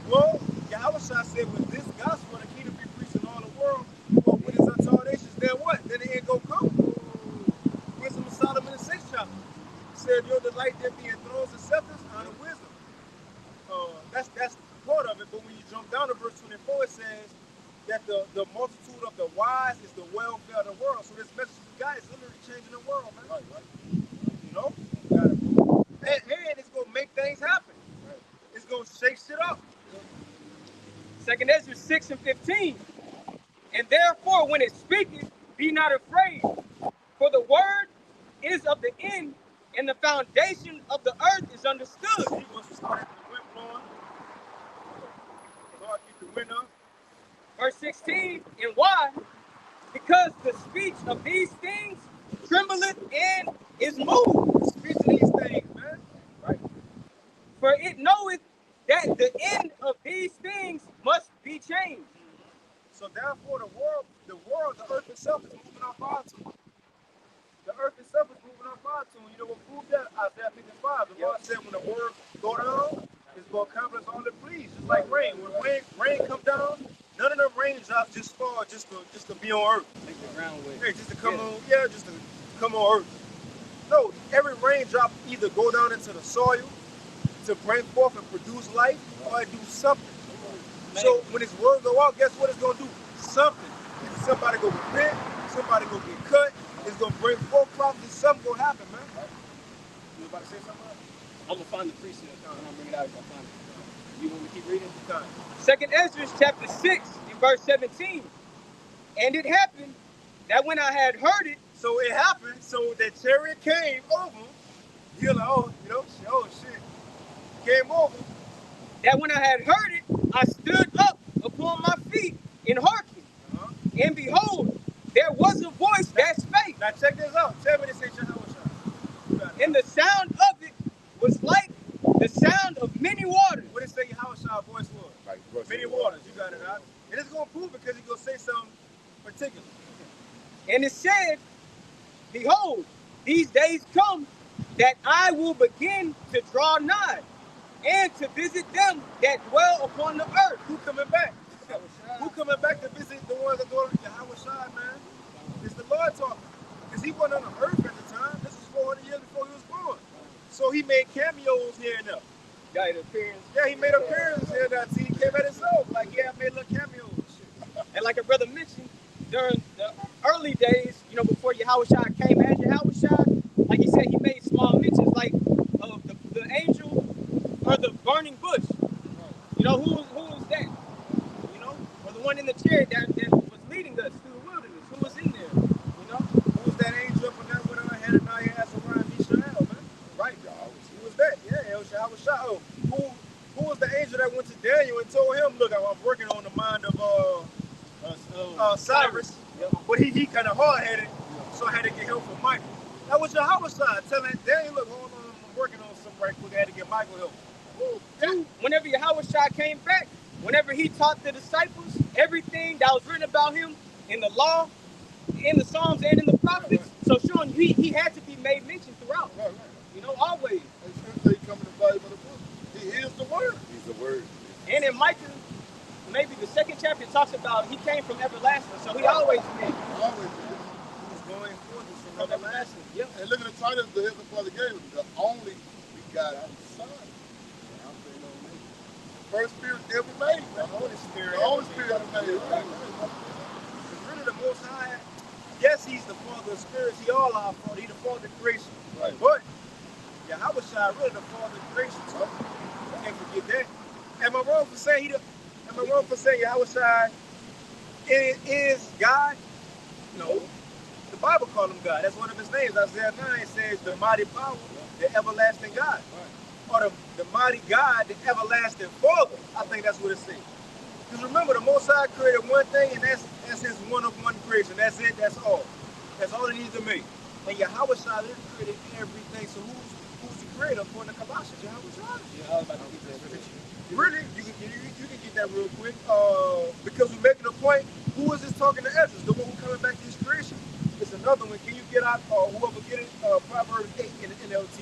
Well, Yahweh said, with this gospel, the kingdom be preached in all the world, well, with his untold nations, then what? Then the end gonna come. Wisdom of Solomon in the 6th chapter. He said, your delight there be in thrones and scepters, honor wisdom. That's part of it, but when you jump down to verse 24, it says that the multitude of the wise is the welfare of the world. So this message we got is literally changing the world, man. You know? And it's gonna make things happen. It's gonna shake shit up. Second Ezra 6 and 15. And therefore, when it speaketh, be not afraid, for the word is of the end, and the foundation of the earth is understood. He wants to start the wind blowing. So I keep the wind up. Verse 16, and why? Because the speech of these things trembleth and is moved. Speech of these things, man. Right. For it knoweth that the end of these things must be changed. So therefore the earth itself is moving off our tune. The earth itself is moving off our tune. You know what proved that? Isaiah 55. The Lord said when the word go down, it's going to accomplish all it please. Just like rain. When rain come down, none of them raindrops just fall just to be on earth. Make the ground wet. Hey, just to come on, just to come on earth. No, every raindrop either go down into the soil to bring forth and produce life, or it do something. So when this word go out, guess what it's gonna do? Something. Either somebody go repent, somebody go get cut, it's gonna bring forth prophecy, something gonna happen, man. You about to say something? I'm gonna find the precept. I'm gonna bring it out if I find it. You want me to keep reading? Time. Second Ezra chapter 6 and verse 17. And it happened that when I had heard it, So it happened, so that chariot came over, you're like, oh shit. Came over. that when I had heard it, I stood up upon my feet and hearkened. And behold, there was a voice that spake. Now check this out. Tell me this ain't Yahweh. And the sound of it was like the sound of many waters. What did it say Yahweh voice was? Like Many waters. You got it out. And it's gonna prove it because he's gonna say something particular. And it said, behold, these days come that I will begin to draw nigh and to visit them that dwell upon the earth. Who coming back? Who coming back to visit the ones that go to Yahweh Shai, man? It's the Lord talking. Because he wasn't on the earth at the time. This was 400 years before he was born. So he made cameos here and there. Got an appearance. Yeah, he made appearances here and there. He came at himself. Like, yeah, I made little cameos and shit. And like a brother mentioned, during the early days, you know, before Yahushua came as Yahushua, like he said, he made small mentions like of the angel or the burning bush. You know, who was that? You know, or the one in the chariot that was leading us through the wilderness. Who was in there? You know, Who was that angel up in there with her head and now he has around Mishael, man? Right, y'all. Who was that? Yeah, El Yahweh Shai. Oh, who was the angel that went to Daniel and told him, look, I'm working on the mind of Cyrus, but he kind of hard-headed, so I had to get help from Michael. That was Yahweh Shai telling Daniel, look, hold on, I'm working on something right quick. I had to get Michael help. whenever Yahushua came back, whenever he taught the disciples everything that was written about him in the law, in the Psalms, and in the prophets, so showing he had to be made mention throughout. You know, always. He come in the volume of the book. He is the word. He's the word. And in Micah, maybe the second chapter talks about he came from everlasting, so he always been. Always. from everlasting. Yep. And look at the title the Heavenly Father gave him, the only begotten Son. First Spirit ever made. The Holy Spirit. The Holy Spirit ever made. Because really the Most High, yes, he's the Father of spirits. He all our Father. He's the Father of creation. Right. But Yahweh Shai really the Father of creation too. You can't forget that. Am I wrong for saying Yahweh Shai is God? No. The Bible calls him God. That's one of his names. Isaiah 9 says the mighty power, the everlasting God. Or the mighty God, the everlasting Father. I think that's what it says. Because remember, the Most High created one thing, and that's his one-of-one creation. That's it. That's all. That's all he needs to make. And Yahweh Shai created everything. So who's the creator according to Colossians? Yahweh Shai. Yeah, I was about to get that scripture. Really? You can get that real quick. Because we're making a point. Who is this talking to Ezra? The one who coming back to his creation? It's another one. Can you get out, whoever get it, Proverbs 8 in the NLT?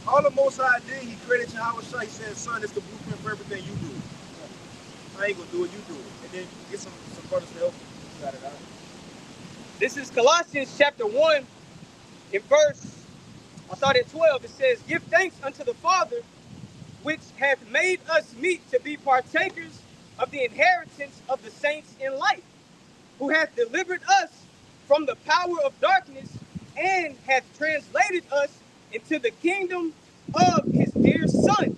All the Most High did, he created Yahweh Shai. He said, son, it's the blueprint for everything you do. I ain't gonna do it, you do it. And then get some brothers to help you. Got it out. This is Colossians chapter 1 in verse, I start at 12. It says, give thanks unto the Father, which hath made us meet to be partakers of the inheritance of the saints in light, who hath delivered us from the power of darkness and hath translated us into the kingdom of his dear Son.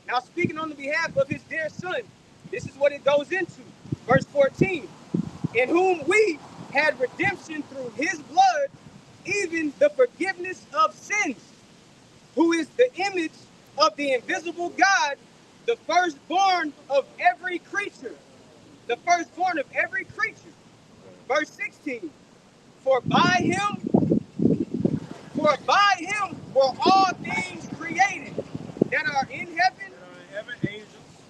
Now speaking on the behalf of his dear Son, this is what it goes into. Verse 14, in whom we had redemption through his blood, even the forgiveness of sins, who is the image of the invisible God, the firstborn of every creature. The firstborn of every creature. Verse 16, for by him were all things created that are in heaven, Angels,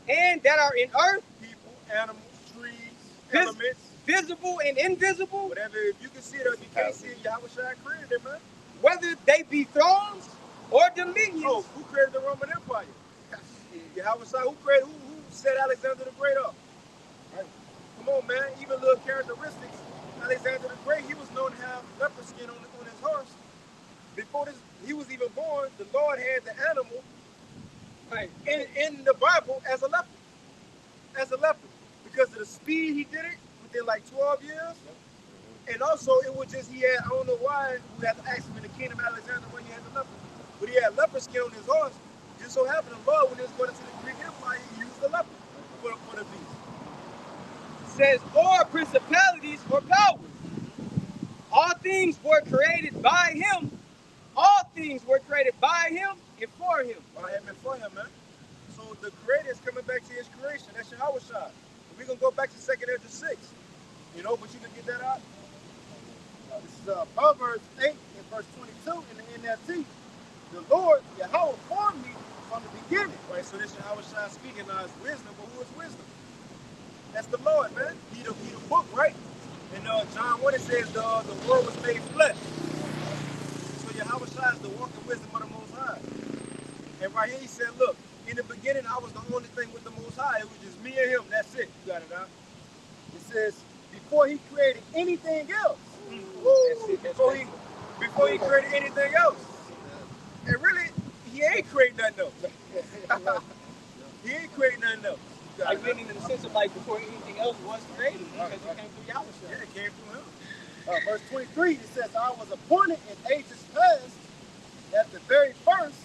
and that are in earth, people, animals, trees, elements, visible and invisible, whatever. If you can see it or if you can't see it, Yahweh Shai created it, man. whether they be thrones or dominions. Oh, who created the Roman Empire? Yahweh Shai. Who set Alexander the Great up? Right. Come on, man. Even little characteristics. Alexander the Great, he was known to have leopard skin on his horse. Before he was even born, the Lord had the animal in the Bible as a leopard. As a leopard. Because of the speed he did it within like 12 years. And also, it was just, he had, I don't know why, we had to ask him in the kingdom of Alexander when he had the leopard. But he had leopard skin on his horse. Just so happened, the Lord, when he was going into the Greek Empire, he used the leopard for the beast. Says, or principalities or powers. All things were created by him. All things were created by him and for him. By him and for him, man. So the creator is coming back to his creation. That's Yahweh Shai. We're going to go back to 2nd Ezra 6. You know, but you can get that out. This is Proverbs 8 and verse 22 in the NLT. The Lord, Yahweh, formed me from the beginning. Right, so this Yahweh Shai speaking now is wisdom, but who is wisdom? That's the Lord, man. He the book, right? And John 1, it says the word was made flesh. So Yahweh Shai is the walking wisdom of the Most High. And right here he said, look, in the beginning I was the only thing with the Most High. It was just me and him. That's it. You got it out. It says, before he created anything else. Before he created anything else. And really, he ain't creating nothing else. He ain't creating nothing else. Like meaning in the sense of like before anything else was created, because it came through Yahweh. Yeah, it came through him. Verse 23, it says, I was appointed in ages past at the very first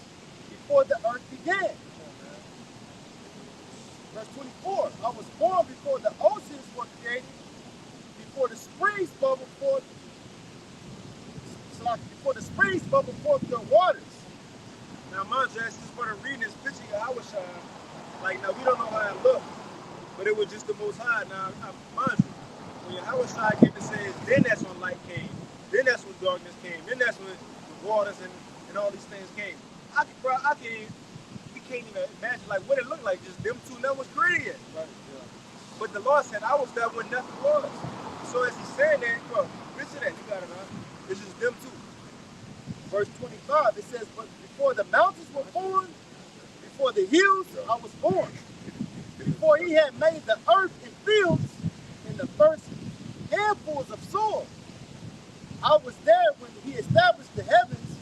before the earth began. Verse 24, I was born before the oceans were created, before the springs bubbled forth, before the springs bubbled forth their waters. Now, mind you, as this brother reading this picture of Yahweh Shai, like, now we don't know how it looked, but it was just the Most High. Now, mind you, when Yahweh Shai came and says, then that's when light came, then that's when darkness came, then that's when the waters and all these things came. We can't even imagine like what it looked like. Just them two never was created yet. Right. Yeah. But the Lord said, I was there when nothing was. So as he's saying that, bro, listen to that, you got it, man. It's just them two. Verse 25, it says, but before the mountains were formed, before the hills, I was born. Before he had made the earth and fields, in the first handfuls of soil. I was there when he established the heavens,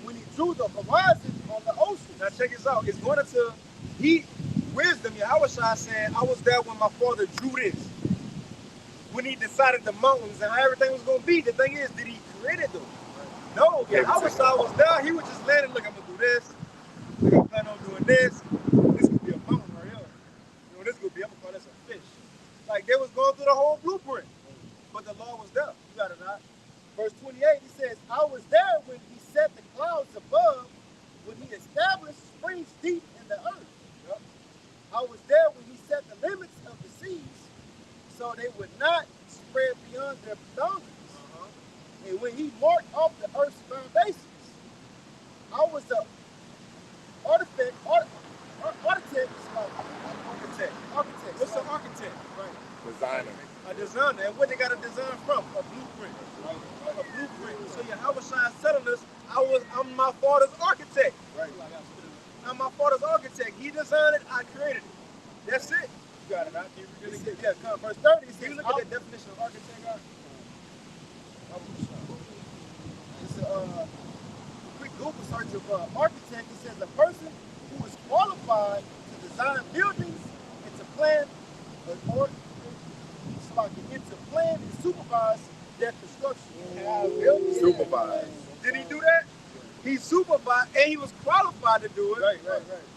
when he drew the horizon on the ocean. Now check this out. It's going into he wisdom. Yahweh Shai said, I was there when my father drew this. When he decided the mountains and how everything was going to be. The thing is, did he create it though? No. Yahweh Shai was there. He was just landing. Look, I'm going to do this. Look, I'm planning on doing this. This could be a mountain right here. You know, this could be, I'm going to call this a fish. Like they was going through the whole blueprint. But the law was there. You got it right. Verse 28, he says, I was there when he set the clouds above, when he established springs deep in the earth. Yep. I was there when he set the limits of the seas, so they would not spread beyond their boundaries. And when he marked off the earth's foundations, I was the architect. What's an architect? Right. Designer. A designer. And where they got a design from? A blueprint. A blueprint. So Yahweh Shai is telling us, I'm my father's architect. Right. I'm my father's architect. He designed it, I created it. That's it. You got it out. You really It get says, yeah, verse 30, it says, you look at the definition of architect out? it's a quick Google search of architect. It says a person who is qualified to design buildings and to plan and supervise their construction. Supervise. Did he do that? He supervised and he was qualified to do it. Right.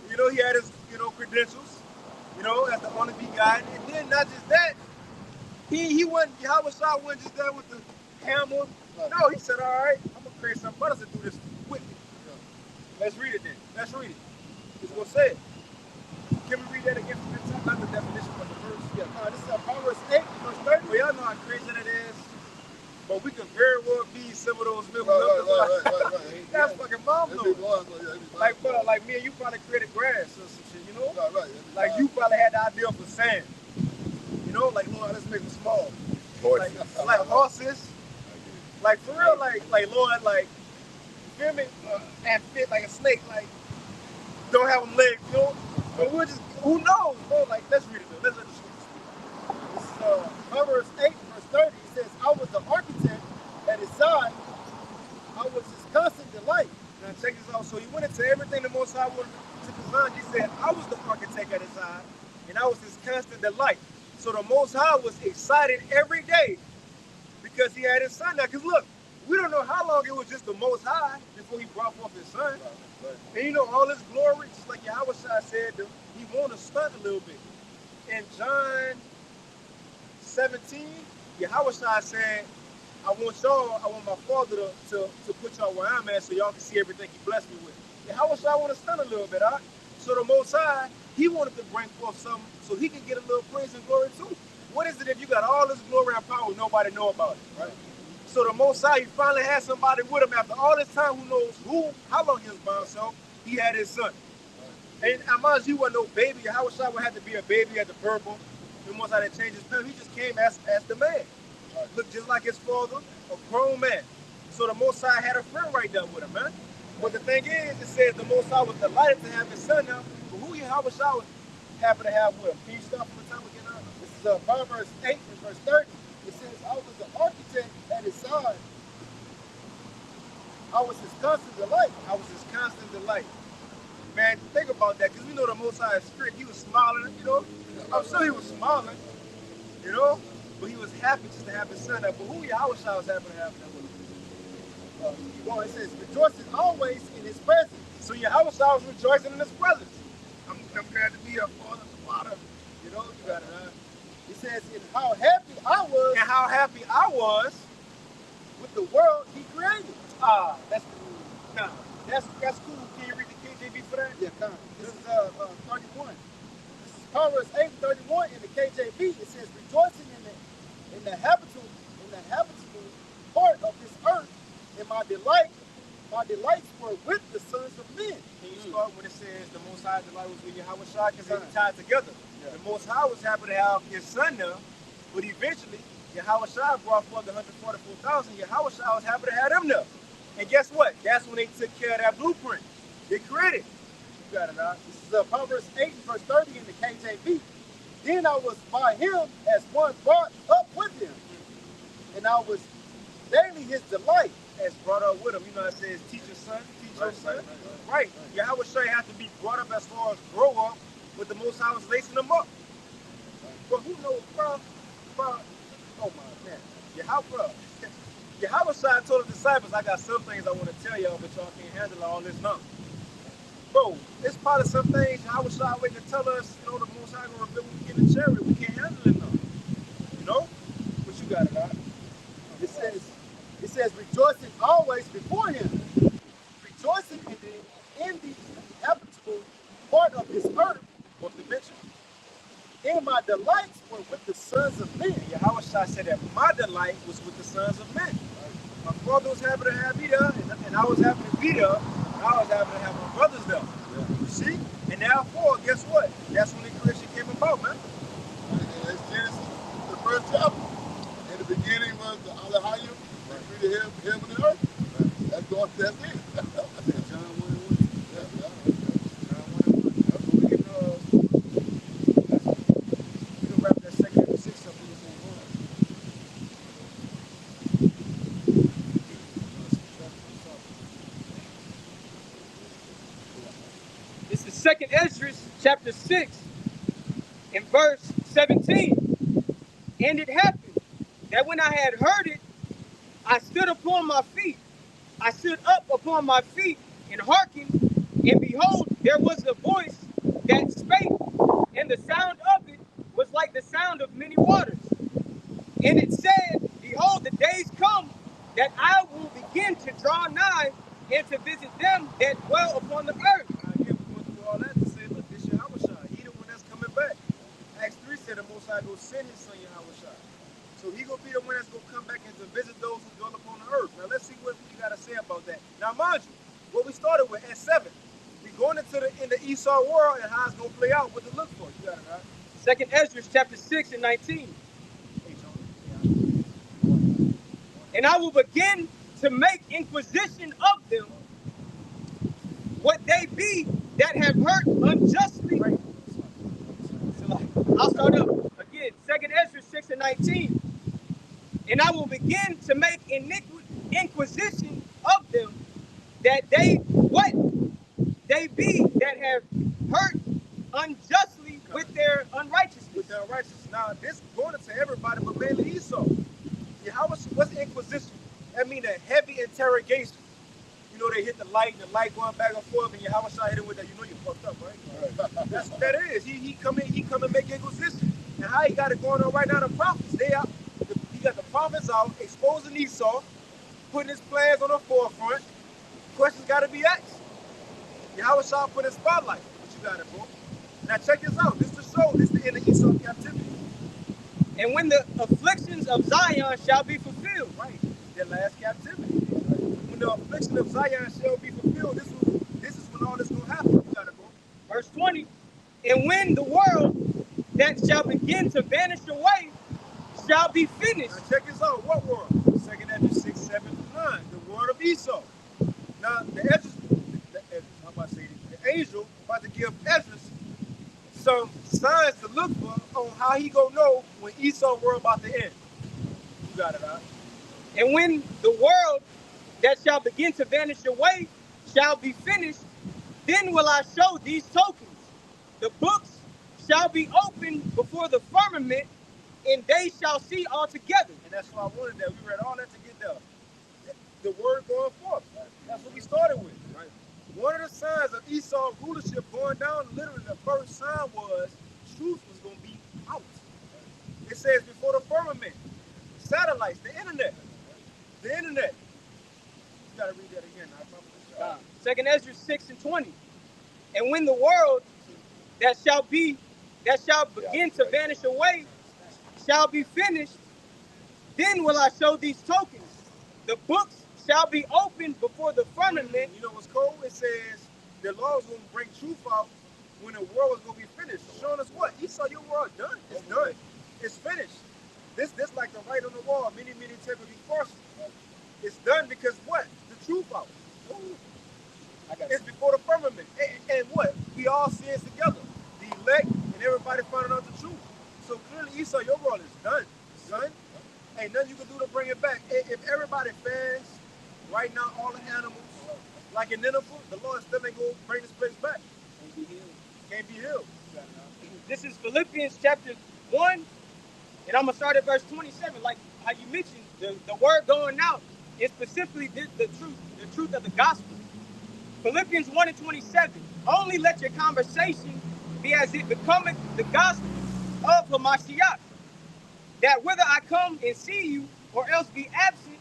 You know, he had his, credentials, as the only be guy. And then not just that, he wasn't, Yahweh Shai wasn't just there with the hammer. No, he said, all right, I'm going to create something else to do this with me. Let's read it then. Let's read it. It's going to say it. Can we read that again from the top? Not the definition, but the verse. Yeah, this is Proverbs 8, verse 30. Well, y'all know how crazy that is. But we can very well be some of those members. Right. That's fucking marvelous. Like, bro, like me and you probably created grass or some shit, Right. Like you probably had the idea for sand. Like, Lord, let's make them small. Like horses. Like for real, like Lord, like, you feel me? And fit like a snake, like, don't have them legs, But we're just, who knows, bro? Like, let's read it though. Let's read the scripture. This is Proverbs 8, verse 30. It says, I was the architect at his side. I was his constant delight. Now check this out. So he went into everything the Most High wanted to design. He said, I was the architect at his side, and I was his constant delight. So the Most High was excited every day because he had his son now. Because look, we don't know how long it was just the Most High before he brought forth his son. And all his glory, just like Yahweh Shai said, he wanted to stunt a little bit. In John 17, Yahweh Shai said, I want my father to put y'all where I'm at so y'all can see everything he blessed me with. Yahweh Shai want to stunt a little bit, huh? So the Most High, he wanted to bring forth something so he could get a little praise and glory too. What is it if you got all this glory and power, nobody know about it, right? So the Most High, he finally had somebody with him after all this time who knows how long he was by himself. He had his son. And mind you, he wasn't no baby. Yahweh Shai would have to be a baby at the purple. The Most High that changed his name. He just came as the man. Looked just like his father, a grown man. So the Most High had a friend right there with him, man. But the thing is, it says the Most High was delighted to have his son now. But who Yahweh Shai was happy to have with him? Can you start from the time again? This is Proverbs 8, verse 30. It says, I was the architect at his side. I was his constant delight. I was his constant delight. Man, think about that, because we know the Most High is strict. He was smiling, I'm sure he was smiling, but he was happy just to have his son there. But who Yahweh Shai was happy to have him with him? It says, rejoicing always in his presence. So Yahweh Shai was rejoicing in his presence. I'm glad to be a father. You got it, huh? It says, and how happy I was. And how happy I was with the world he created. That's cool. Nah, that's cool. Can you read the KJV for that? Yeah, come. This is 31. This is Proverbs 8:31 in the KJV. It says, rejoicing in the habitable part of this earth, and my delights were with the sons of men. Can you start when it says the Most High delight was with Yahweh Shai? Because they're tied together. Yeah. The Most High was happy to have his son now, but eventually Yahweh Shai brought forth the 144,000. Yahweh Shai was happy to have them there. And guess what? That's when they took care of that blueprint. They created. You got it, huh? This is Proverbs 8, verse 30 in the KJV. Then I was by him as one brought up with him, and I was daily his delight as brought up with him. You know, it says, teach your son, teach your son. Right. Yahweh Shai have to be brought up as far as grow up, but the Most High was lacing them up. But who knows, bro? Oh my man. Yahweh Shai told the disciples, I got some things I want to tell y'all, but y'all can't handle all this now. Bro, it's probably some things Yahweh Shai waiting to tell us, you know, the Most High gonna reveal when we get in chariot. We can't handle it now. You know? But you got it, right? It says, rejoicing always before him, rejoicing in the inevitable part of this earth, What the mention? in my delights were with the sons of men. Yahweh Shai said that my delight was with the sons of men. My father was happy to have me there, and I was happy to be there, and I was happy to have my brothers there. Yeah. You see? And therefore, guess what? That's when the creation came about, man. And that's Genesis, the first chapter. In the beginning was the Alahayim, that created heaven and earth. Right. That's God, that's it. John 1 and 1. Yeah. John 1 and 1. That's what we can wrap that second and 6 up in the same one. This is Second Esdras chapter 6 and verse 17. And it happened that when I had heard it, I stood upon my feet. I stood up upon my feet and hearkened, and behold, there was a voice that spake, and the sound of it was like the sound of many waters. And it said, behold, the days come that I will begin to draw nigh and to visit them that dwell upon the earth. We're going through all that to say, look, this Yahweh Shai. He the one that's coming back. Acts 3 said the Most High go send his son Yahweh Shai. So he gonna be the one that's gonna come back and to visit those who dwell upon the earth. Now let's see what we gotta say about that. Now mind you, what we started with at 7, we going into the Esau world and how it's gonna play out, what to look for. You got it, right? Second Esdras chapter 6 and 19. And I will begin to make inquisition of them, what they be that have hurt unjustly. So I'll start up again. Second Esdras 6 and 19. And I will begin to make inquisition of them, that they what they be that have hurt unjustly with their unrighteousness. With their unrighteousness. Now this going to everybody, but mainly Esau. What's inquisition? That means a heavy interrogation. You know, they hit the light going back and forth, and Yahweh Shai hit it with that. You know you fucked up, right? That's what that is. He come and make inquisition. And how he got it going on right now, the prophets, he got the prophets out, exposing Esau, putting his plans on the forefront. Questions got to be asked. Yahweh Shai put in spotlight. But you got it, bro. Now check this out. This is the show. This is the end of Esau captivity. And when the afflictions of Zion shall be fulfilled. Right. Their last captivity. When the affliction of Zion shall be fulfilled, this is when all this going to happen. You got it, bro. Verse 20. And when the world that shall begin to vanish away shall be finished. Now check this out. What world? Second Esdras 6, 7, 9. The world of Esau. Now the angel about to give Esdras some signs to look for on how he gonna know when Esau world about to end. You got it, right? And when the world that shall begin to vanish away shall be finished, then will I show these tokens. The books shall be opened before the firmament, and they shall see altogether. And that's why I wanted that. We read all that to get the word going forth. That's what we started with. Right? One of the signs of Esau's rulership going down, literally the first sign was truth was going to be out. It says before the firmament, satellites, the internet. The internet. You got to read that again. Second Esdras 6 and 20. And when the world that shall begin to vanish away shall be finished, then will I show these tokens. The books shall be opened before the firmament. You know what's cool? It says the law is going to bring truth out when the world is going to be finished. Showing us what? Esau, your world done. It's done. It's finished. This like the write on the wall. Many take will be forced. It's done because what? The truth out. It's before the firmament. And what? We all see it together. The elect and everybody finding out the truth. So clearly Esau, your world is done. It's done. Ain't nothing you can do to bring it back. If everybody fasts right now, all the animals, like in Nineveh, the Lord still ain't going to bring this place back. Can't be healed. Can't be healed. This is Philippians chapter 1, and I'm going to start at verse 27. Like how you mentioned, the word going out is specifically the truth of the gospel. Philippians 1 and 27. Only let your conversation be as it becometh the gospel of Hamashiach, that whether I come and see you or else be absent,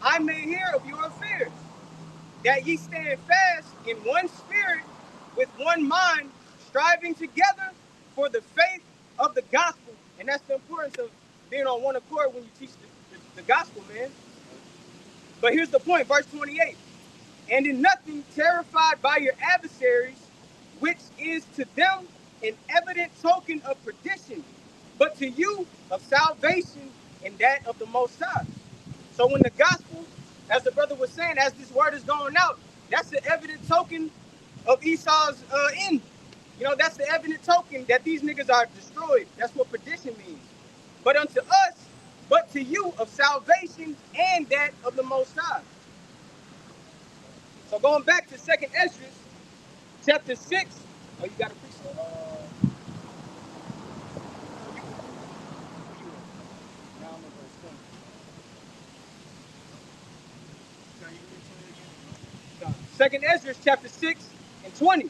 I may hear of your affairs, that ye stand fast in one spirit, with one mind, striving together for the faith of the gospel. And that's the importance of being on one accord when you teach the gospel, man. But here's the point, verse 28. And in nothing terrified by your adversaries, which is to them an evident token of perdition, but to you of salvation and that of the Most High. So when the gospel, as the brother was saying, as this word is going out, that's the evident token of Esau's end. You know, that's the evident token that these niggas are destroyed. That's what perdition means. But unto us, but to you of salvation and that of the Most High. So going back to 2nd Esdras, chapter 6. Oh, you got a precept? Now I'm in verse 20. 2nd Esdras, chapter 6 and 20.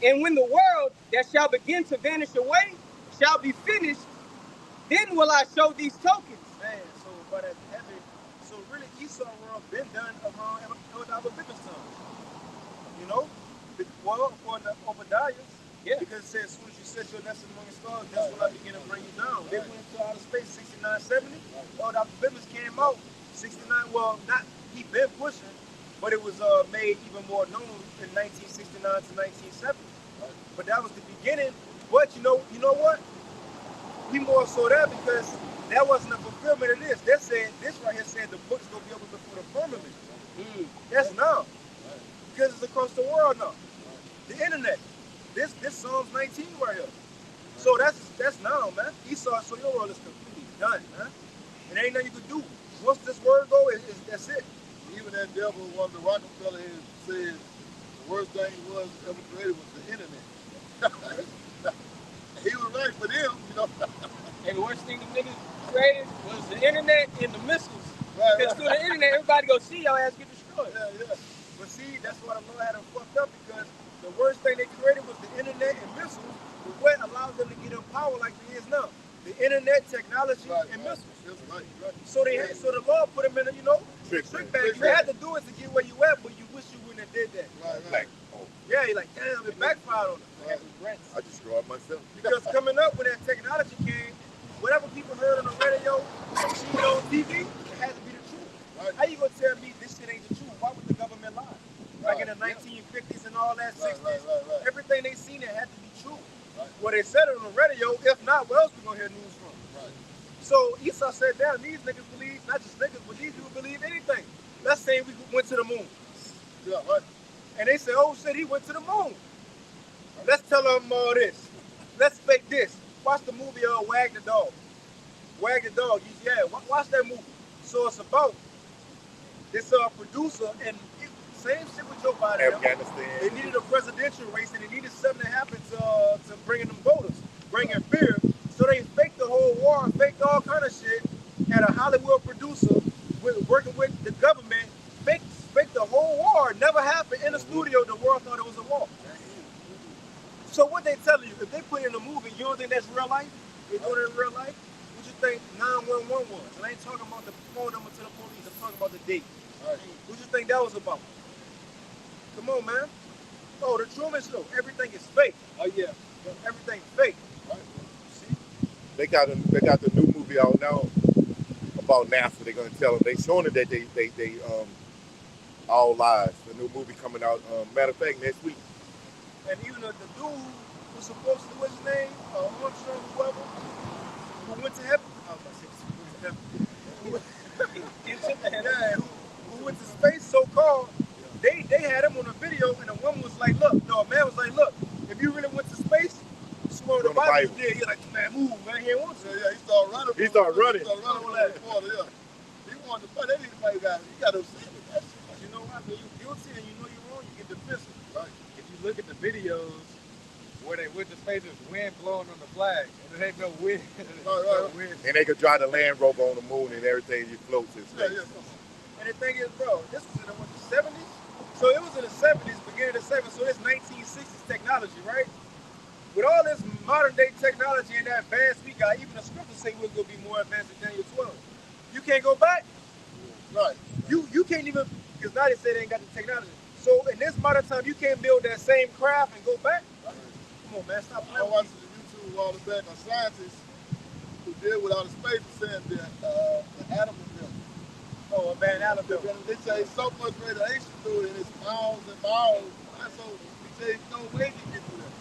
And when the world that shall begin to vanish away shall be finished, then will I show these tokens. Man, so but at heaven, so really Esau world been done around our biggest son. You know? Well, according to Obadiah, Yeah. because it says as soon as you set your nest among the stars, that's when I begin to bring you down. They went into outer space 69, 70. All the business came out 69. Well, not he been pushing, but it was made even more known in 1969 to 1970. But that was the beginning. But you know what? We more so that because that wasn't a fulfillment of this. They said this right here said the book's gonna be open before the firmament. That's now. Because it's across the world now. The internet. This Psalms 19 right here. So that's now, man. Esau, so your world is completely done, man. And ain't nothing you can do. Once this word go, that's it. Even that devil, one of the Rockefeller said the worst thing was ever created was the internet. He was right for them, you know. And the worst thing the niggas created was the internet and the missiles. Right, Because through the internet, everybody go see your ass get destroyed. Yeah. But see, that's why the Lord had them fucked up because the worst thing they created was the internet and missiles, was what allowed them to get in power like they is now. The internet, technology, and missiles. Right. So the Lord put them in a, trick bag. You had to do it to get where you at, but you wish you wouldn't have did that. Right. Yeah, you're like, damn, it backfired on them. Right. I destroyed myself. Because coming up when that technology came, whatever people heard on the radio, seen on TV, it had to be the truth. Right. How you gonna tell me this shit ain't the truth? Why would the government lie? Like in the 1950s and all that, 60s, right. everything they seen it had to be true. Right. Well, they said it on the radio. If not, where else we gonna hear news from? Right. So Esau said, damn, these niggas believe, not just niggas, but these people believe anything. Let's say we went to the moon. Yeah, right. And they say, oh shit, he went to the moon. Let's tell them all this. Let's fake this. Watch the movie Wag the Dog. Wag the Dog. Yeah, watch that movie. So it's about this producer and same shit with Joe Biden. Afghanistan. They needed a presidential race and they needed something to happen to bringing them voters, bringing fear. So they faked the whole war, faked all kind of shit. Had a Hollywood producer working with the government, faked the whole war. Never happened in the studio. The world thought it was a war. So what they telling you? If they put in a movie, you don't think that's real life? They doing it in real life? What you think 911 was? And I ain't talking about the phone number to the police. I'm talking about the date. Right. What you think that was about? Come on, man. Oh, the Truman Show. Everything is fake. Oh, yeah. Everything's fake. Right. See? They got the new movie out now about NASA. They're gonna tell them. They showing it that they all lies. The new movie coming out. Matter of fact, next week. And even the dude who's supposed to, what's his name? Armstrong, whoever, who went to heaven. I was about to say, who went to space, so-called. They had him on a video, and a woman was like, look, no, a man was like, look, if you really went to space, swear the Bible you did. He's like, man, move, man, he ain't want to. Yeah, he started running. He started running. He started running. boy, that anybody you got upset with that shit. But you know what? When you're guilty and you know you're wrong, you get defensive. Right. If you look at the videos where they with the space, there's wind blowing on the flag, and there ain't no wind. Right. Wind. And they could drive the Land Rover on the moon and everything you float in space. Yeah, come on. And the thing is, bro, this was in the 70s. So it was in the 70s, beginning of the 70s. So it's 1960s technology, right? With all this modern day technology and that advanced we got, even the scriptures say we're gonna be more advanced than Daniel 12. You can't go back. Right. You can't even, because now they say they ain't got the technology. So in this modern time, you can't build that same craft and go back. Come on, man, stop I playing. watched the YouTube a while back on scientists who deal with outer space saying that the atom is built. Oh, a bad atom built. They say so much radiation through it, and it's miles and miles. And so they say no way to get through that.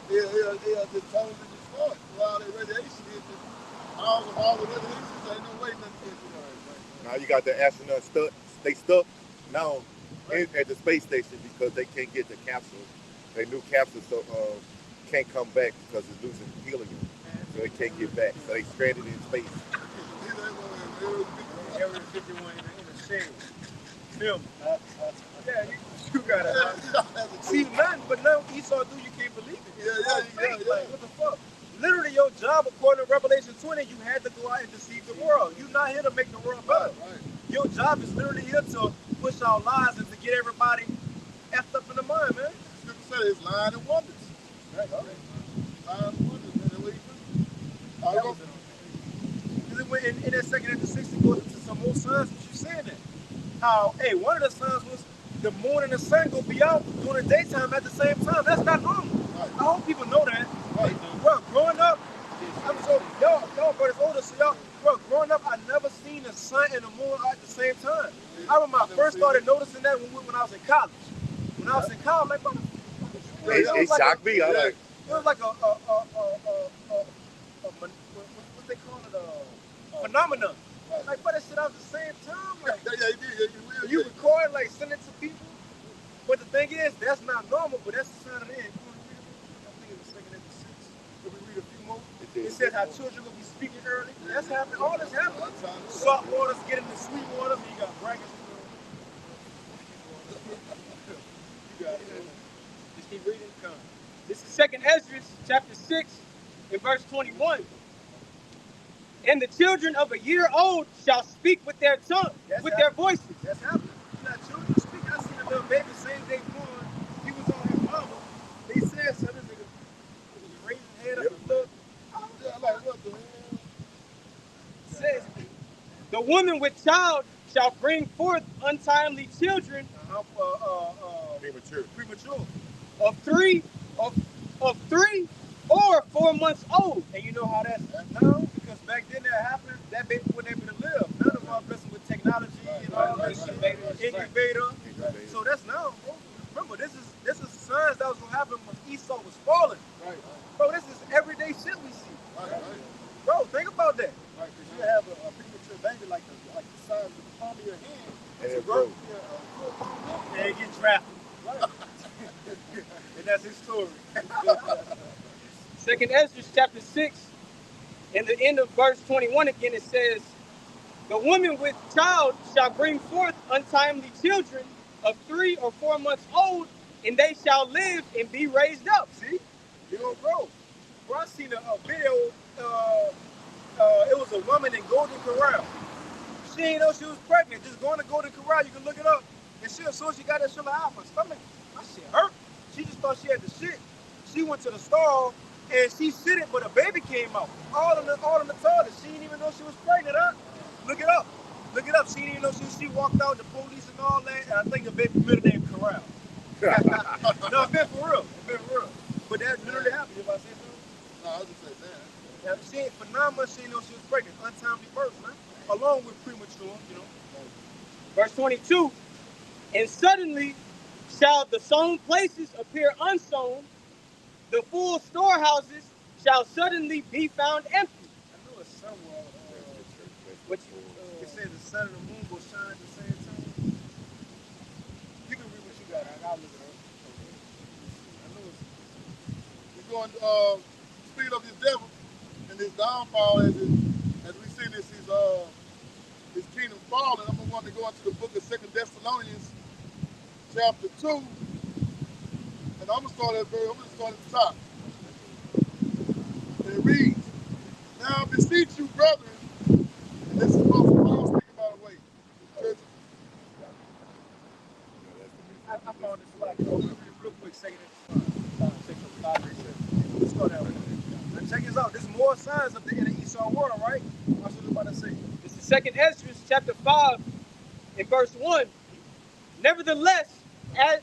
They'll just totally destroyed. So all that radiation is just miles and miles of radiation. So ain't no way nothing to get through that. Now you got the astronauts stuck. They stuck now at the space station because they can't get the capsule. Their new capsule can't come back because it's losing helium. So they can't get back. So they stranded in space. Area 51 in the shade. Film. Yeah, you got it. See, nothing but now Esau do, you can't believe it. Yeah. Like, what the fuck? Literally, your job, according to Revelation 20, you had to go out and deceive the world. You're not here to make the world better. Right. Your job is literally here to push out lies and to get everybody effed up in the mind, man. People say it's lying and wonders. Right. Lying and wonders, man. That's what you do. Because it went in that second after 60 goes into some more signs, what you saying that. How, hey, one of the signs was the moon and the sun go be out during the daytime at the same time. That's not normal. Right. I hope people know that. Right. Bro, growing up, I'm so, y'all brothers older, so y'all, bro, growing up, I never seen the sun and the moon at the same time. I remember I first started noticing that when I was in college. When I was in college, like, what the It shocked me. It was like what they call it, a phenomenon. Like, but that shit out at the same time. Like, you record, like, send it to people. But the thing is, that's not normal, but that's the sign of the end. I think it was second after 6. If we read a few more, it says how children will be speaking early. That's happening. All this happening. Salt waters get into sweet waters, and you got brackets. You got it. Just keep reading. This is 2nd Ezra, chapter 6, and verse 21. And the children of a year old shall speak with their tongue, with their voices. That's happening. You got children speaking. I seen a little baby same day born. He was on his mama. They said something. He was raising his head up and look. Like, what the hell? Says, The woman with child shall bring forth untimely children Premature. of three or 4 months old. and you know how that's now? Because back then that happened, that baby wasn't able to live. None of our blessing with technology and all that shit. Incubator. So that's now, bro. Remember, this is signs that was gonna happen when Esau was falling. Right. Bro, this is everyday shit we see. Right. Bro, think about that. Right, because you have a premature baby like the size of the palm of your hand. And to it grow. broke. And get drafted. Right. And that's his story. 2nd Ezra chapter 6, in the end of verse 21 again, it says, the woman with child shall bring forth untimely children of 3 or 4 months old, and they shall live and be raised up. See? You don't grow. Bro, I seen a video, it was a woman in Golden Corral. She didn't know she was pregnant. Just going to Golden Corral, you can look it up. And she, as soon as she got that shit, like, my stomach, my shit hurt. She just thought she had the shit. She went to the stall and she shitted, but a baby came out. All in the toilet. She didn't even know she was pregnant, huh? Look it up. Look it up. She didn't even know she walked out, the police and all that. And I think the baby middle name Corral. No, it's been for real. It's been for real. But that literally happened. If I say something? No, I was just saying that. Yeah, she ain't for 9 months. She didn't know she was pregnant. Untimely birth, man. Along with premature, you know. Verse 22, and suddenly shall the sown places appear unsown, the full storehouses shall suddenly be found empty. I know it's somewhere. It says the sun and the moon will shine at the same time. You can read what you got. I'll look it up. I know it's. We're going to speed up this devil and this downfall as we see this his kingdom falling, I'm going to go into the book of 2 Thessalonians, chapter 2, and I'm going to start at the top. And it reads, "Now I beseech you, brethren," and this is Apostle Paul speaking, by the way. Church. I found this slide. Real quick, second. Let's start that way. Now check this out. There's more signs of the inner Esau water, right? That's what I'm about to say. This is 2nd Ezra, chapter 5, in verse 1. Nevertheless, as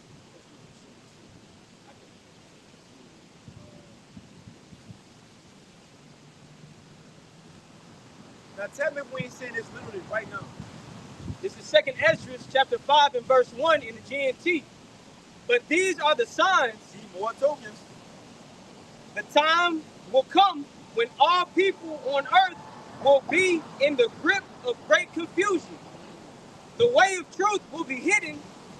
Now tell me when he's saying this literally right now. this is 2nd Ezra, chapter 5, and verse 1 in the GNT. But these are the signs. See more tokens. The time will come when all people on earth will be in the grip of great confusion. The way of truth will be hidden,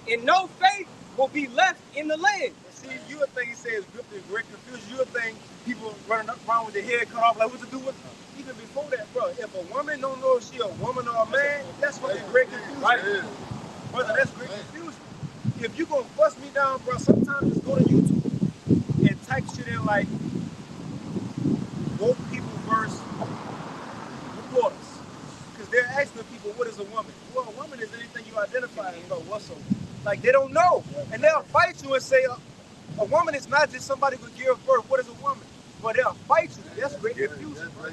and no faith will be left in the land. And see, you would think he says gripped in great confusion. You would think people running around with their head cut off, like what to do with. Even before that, bro, if a woman don't know if she a woman or a man, that's what the great confusion. Right. Brother, that's great confusion. If you gonna bust me down, bro, sometimes just go to YouTube and type shit in like woke people versus reporters. Because they're asking people, what is a woman? Well, a woman is anything you identify as, bro. What's a like they don't know. And they'll fight you and say a woman is not just somebody who gives birth. What is a woman? But they'll fight you. That's great confusion. Bro.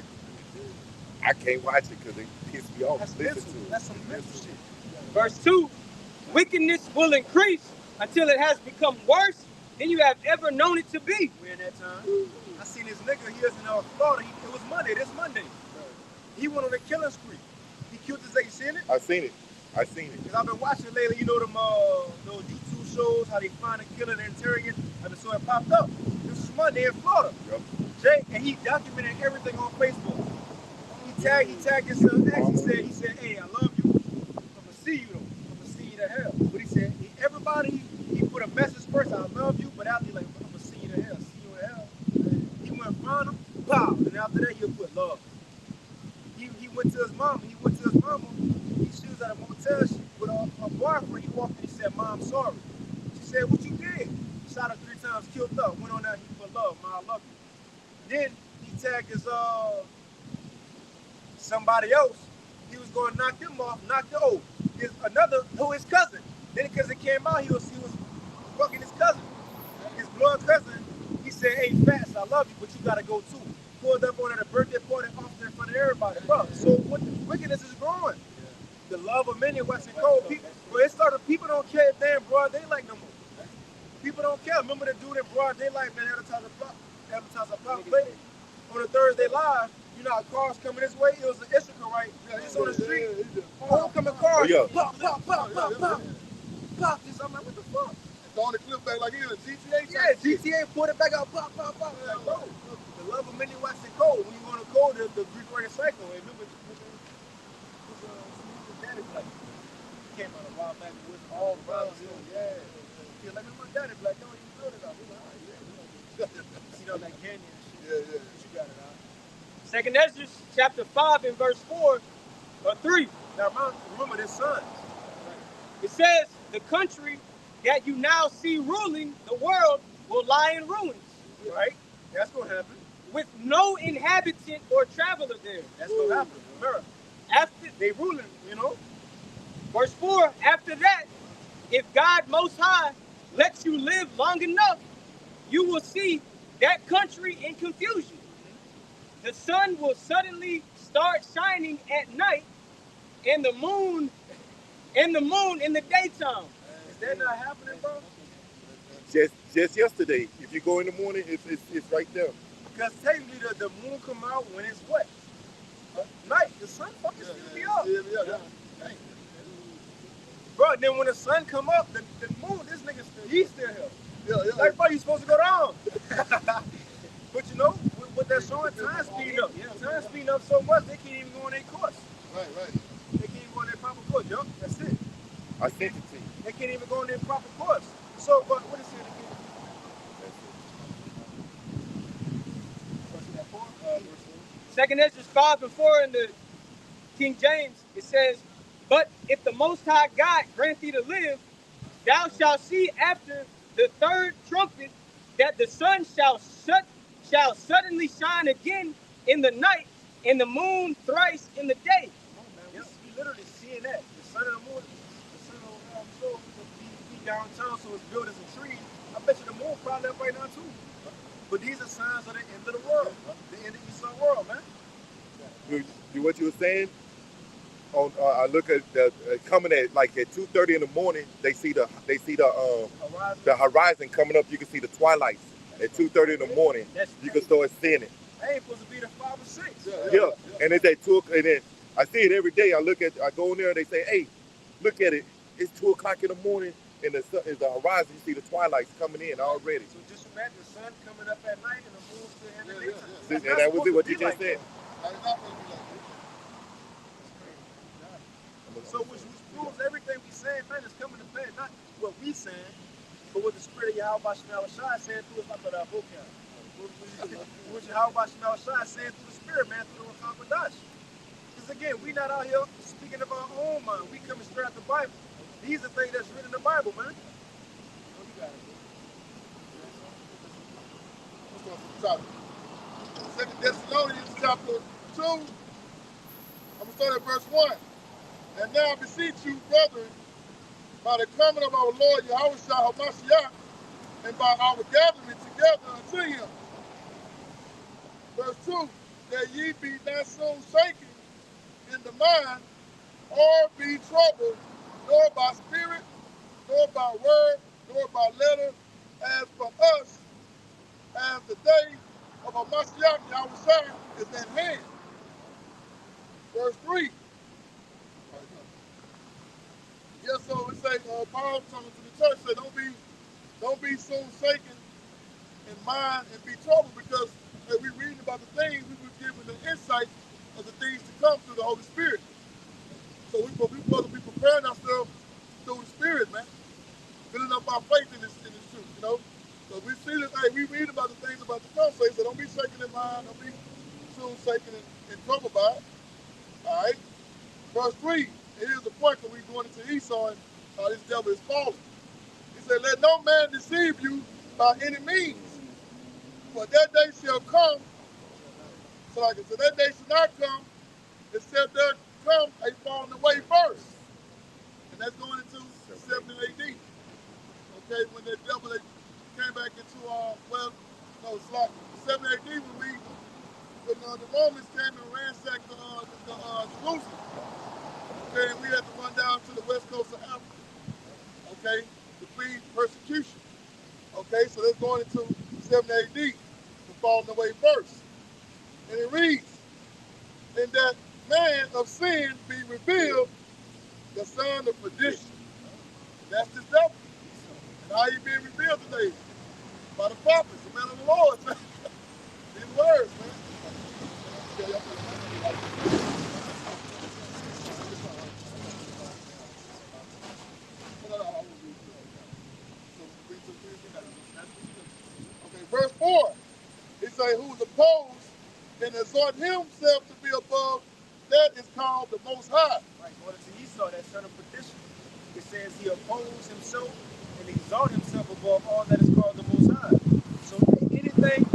I can't watch it because it pisses me off. That's Listen mental. to it. That's some mental shit. Verse 2, wickedness will increase until it has become worse than you have ever known it to be. We're in that time. I seen this nigga, he was in Florida. It was Monday, this Monday. He went on a killing spree. He killed this lady. You seen it? I seen it. Because I've been watching lately, you know, them those YouTube shows, how they find a killer and interrogate. And so it popped up. This was Monday in Florida. Yep. Jay, and he documented everything on Facebook. He tagged his ex. He said, hey, I love you. I'm gonna see you though. I'm gonna see you to hell. But he said, everybody, he put a message first, I love you, but after he like, I'm gonna see you to hell, see you in hell. He went and found him, pow, and after that he'll put love. He went to his mama, He was at a motel with a boyfriend. He walked in, he said, Mom, sorry. She said, what you did? Shot her 3 times, killed up, went on there, he put love, Mom, I love you. Then he tagged his somebody else. He was going to knock them off, his cousin. Then because it came out, he was fucking his cousin, his blood cousin. He said, hey, Fats, I love you, but you got to go too. Pulled up on at a birthday party off there in front of everybody, bro. So what the wickedness is growing. The love of many Western cold people. Well, it started, people don't care if they're in broad daylight no more. People don't care. Remember the dude in broad daylight, man, advertise a pop play on a Thursday live. You know how cars coming this way? It was an Issachar, right? It's on the street. Homecoming cars. Oh, yeah. Pop. Just, I'm like, what the fuck? Throwing the clip back like he was GTA. Yeah, GTA pulled it back out, pop. Like, bro, the love of many Western cold. When you go to cold, the Greek cycle. And remember, daddy black. He came out a while back with all brothers. Yeah. He's like, my daddy black. Don't even know that. We're like, all right, yeah. You know, that canyon and shit. Yeah. But you got it, huh? 2nd Ezra, chapter 5, and verse 4 or 3. Now, remember this son. It says, the country that you now see ruling the world will lie in ruins, Right? That's going to happen. with no inhabitant or traveler there. That's going to happen. Remember, After they ruling, you know? verse 4, after that, if God Most High lets you live long enough, you will see that country in confusion. The sun will suddenly start shining at night, and the moon in the daytime. Is that not happening, bro? Just yesterday, if you go in the morning, it's right there. Because technically the moon come out when it's what? Night. The sun fucking still be up. Yeah. Bro, then when the sun come up, the moon, this nigga he's still here. Yeah. Like, bro, you supposed to go down. But you know, what they're showing, time speed up. Time speed up so much, they can't even go on their course. Right. They can't even go on their proper course, yo. That's it. I sent it to you. They can't even go on their proper course. So, but what is it again? Second Ezra 5 and 4 in the King James, it says, But if the Most High God grant thee to live, thou shalt see after the third trumpet that the sun shall suddenly shine again in the night, and the moon thrice in the day. Come on, man. We literally seeing that. The sun and the moon, the sun will show be downtown, so it's buildings and trees. I bet you the moon probably up right now too. But these are signs of the end of the world, the end of the Esau world, man. What you were saying? On I look at the coming at like at 2:30 in the morning. They see the horizon coming up. You can see the twilights at 2:30 in the morning. You can start seeing it. I ain't supposed to be the 5 or 6. Yeah. And it's at 2 and then I see it every day. I go in there and they say, hey, look at it. It's 2 o'clock in the morning and the horizon. You see the twilights coming in already. So just imagine the sun coming up at night and the moon still in the daytime. And that was what you just said. So which proves everything we saying, man, is coming to pass. Not what we saying, but what the Spirit of Yahweh Shemel Shai saying through us, not that vocab. What Yahweh Shemel Shai saying through the Spirit, man, through the Hakadash. Because again, we not out here speaking of our own mind. We coming straight out the Bible. These are things that's written in the Bible, man. Second Thessalonians chapter 2. I'm going to start at verse 1. And now I beseech you, brethren, by the coming of our Lord Yahushua HaMashiach, and by our gathering together unto him. Verse 2, that ye be not soon shaken in the mind, or be troubled, nor by spirit, nor by word, nor by letter, as from us, as the day of our Mashiach Yahushua is at hand. Verse 3. Yes, so it say Paul talking to the church, say don't be soon shaken in mind and be troubled, because as we reading about the things, we were given the insight of the things to come through the Holy Spirit. So we supposed to be preparing ourselves through the Spirit, man. Building up our faith in this truth, you know. So we see that, hey, we read about the things about to come. So he said, don't be shaken in mind, don't be soon shaken and troubled by it. All right. Verse 3. Here's the point that we're going into Esau and this devil is falling. He said, let no man deceive you by any means, for that day shall come. So like I said, that day shall not come except there come a falling away first. And that's going into 70 AD. Okay, when the devil came back into, it's like 70 AD when the Romans came and ransacked Jerusalem. Okay, and we had to run down to the west coast of Africa, okay, to flee persecution. Okay, so that's going into 7 AD, the falling away first. And it reads, and that man of sin be revealed, the son of perdition. That's the devil. And how he being revealed today? By the prophets, the men of the Lord. These words, man. Okay, verse 4. He say, who's opposed and exhort himself to be above, that is called the Most High. Right, according to Esau, that son of perdition. It says he opposed himself and exalt himself above all that is called the Most High. So anything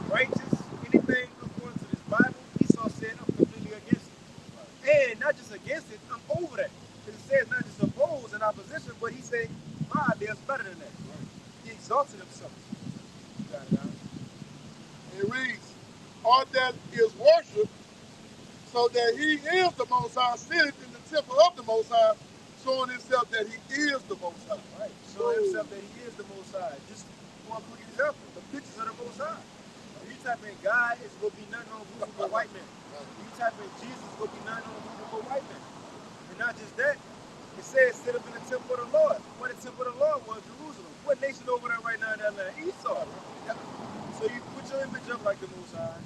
righteous, anything according to this Bible, Esau said, I'm completely against it. And not just against it, I'm over that. Because it says not just oppose in opposition, but he said, my idea is better than that. He exalted himself. It reads, all that is worship, so that he is the Most High, sitteth in the temple of the Most High, showing himself that he is the Most High. Right, showing himself that he is the Most High. Just one quick example, the pictures of the Most High. If you type in God, it's going to be nothing on Google but white man. If you type in Jesus, it's going to be nothing on Google but white man. And not just that, it says sit up in the temple of the Lord. What the temple of the Lord was, Jerusalem. What nation over there right now in that land? Esau. So you put your image up like the Most High.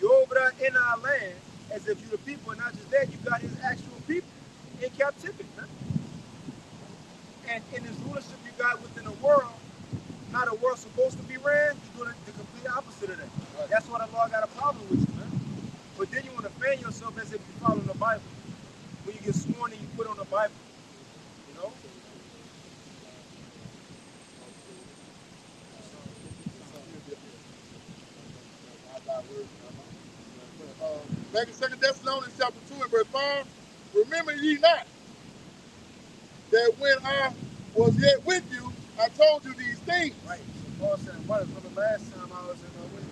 You're over there in our land as if you're the people, and not just that, you got his actual people in captivity, man. And in his rulership you got within the world, how the world's supposed to be ran, you're doing the complete opposite of that. Right. That's why the law got a problem with you, man. But then you want to fan yourself as if you're following the Bible. When before you get sworn and you put on the Bible. You know? Back in 2 Thessalonians chapter 2 and verse 5, remember ye not that when I was yet with you, I told you these things. Right. So Paul said, brothers, remember last time I was in with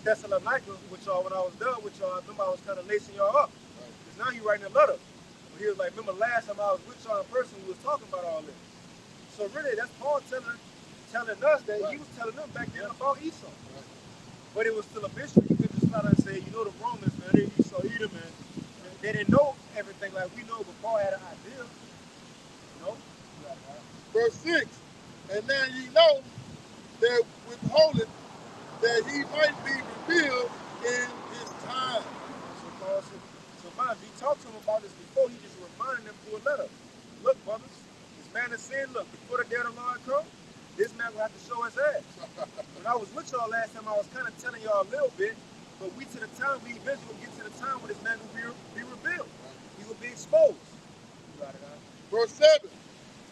Thessalonica with y'all, when I was done with y'all, I remember I was kind of lacing y'all up. Because now he writing a letter. But he was like, remember last time I was with y'all in person, we was talking about all this. So really, that's Paul telling us that he was telling them back then about Esau. But it was still a mystery. You could just not say, you know, the Romans, man, they Esau, Edom, man. They didn't know everything like we know, but Paul had an idea. You know? Verse 6, and now ye know that withholdeth that he might be revealed in his time. So Paul said, so mind, he talked to him about this before, he just reminded them through a letter. Look, brothers, this man is saying, look, before the day of the Lord comes, this man will have to show his ass. When I was with y'all last time, I was kind of telling y'all a little bit, but we to the time, we eventually will get to the time when this man will be revealed. He will be exposed. Verse 7,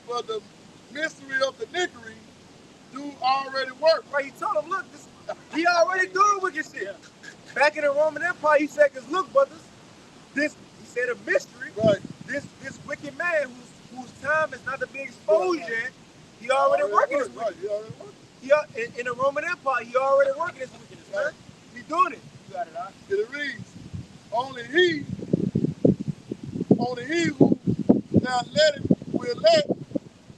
for the mystery of the iniquity do already work. Right, he told him, look, he already doing wicked shit. Back in the Roman Empire, he said, because look, brothers, he said a mystery, this wicked man whose time is not to be exposed yet, he already working his wickedness. In the Roman Empire, he already working his wickedness, man. He doing it. You got it, huh? It reads, only he who now let it will let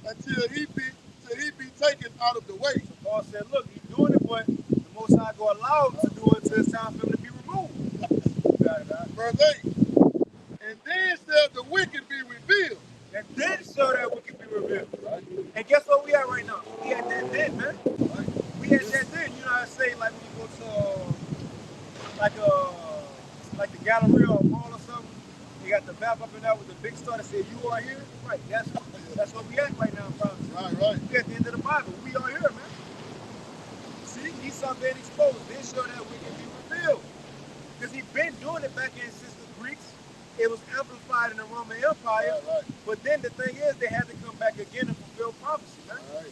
until he be taken out of the way. So Paul said, look, he's doing it, but the Most High going to allow him to do it until it's time for him to be removed. You got it, huh? Verse 8, and then shall the wicked be revealed. And then shall that wicked be revealed. Right? And guess what we at right now? We at that then, man. Right? We at that then. You know how I say, like when you go to like the Galleria or mall or something, you got the map up and out with the big star that says you are here. Right. That's what we at right now, brothers. Right. We at the end of the Bible. We are here, man. See, Esau being exposed. Then shall that wicked be revealed. Because he's been doing it back in since the Greeks. It was amplified in the Roman Empire. Right. But then the thing is, they had to come back again and fulfill prophecy, man. Right.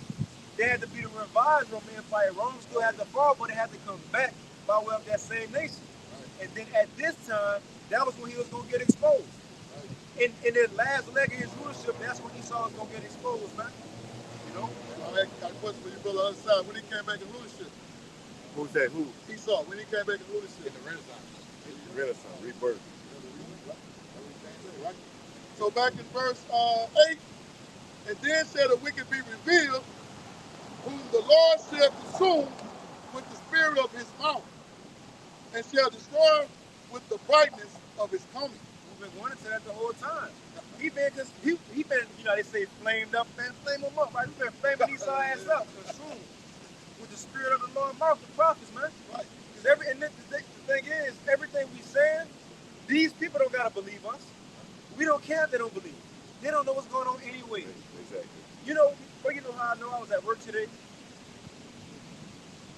They had to be the revised Roman Empire. Rome still had to fall, but they had to come back by way of that same nation. Right. And then at this time, that was when he was going to get exposed. Right. In his last leg of his rulership, that's when Esau was going to get exposed, man. You know? I got a question for you, brother, on the other side. When he came back in rulership? Who's that? Who? Esau, when he came back in rulership. In the Renaissance. Renaissance, rebirth. So back in verse 8, and then shall the wicked be revealed, whom the Lord shall consume with the spirit of his mouth, and shall destroy with the brightness of his coming. We've been wanting to that the whole time. He been, you know, they say flamed up, man, flame him up, right? We've been flaming Esau ass up, consumed with the spirit of the Lord mouth, the prophets, man. Right. Because the thing is, everything we saying, these people don't gotta believe us. We don't care if they don't believe. They don't know what's going on anyway. Exactly. You know how I know I was at work today?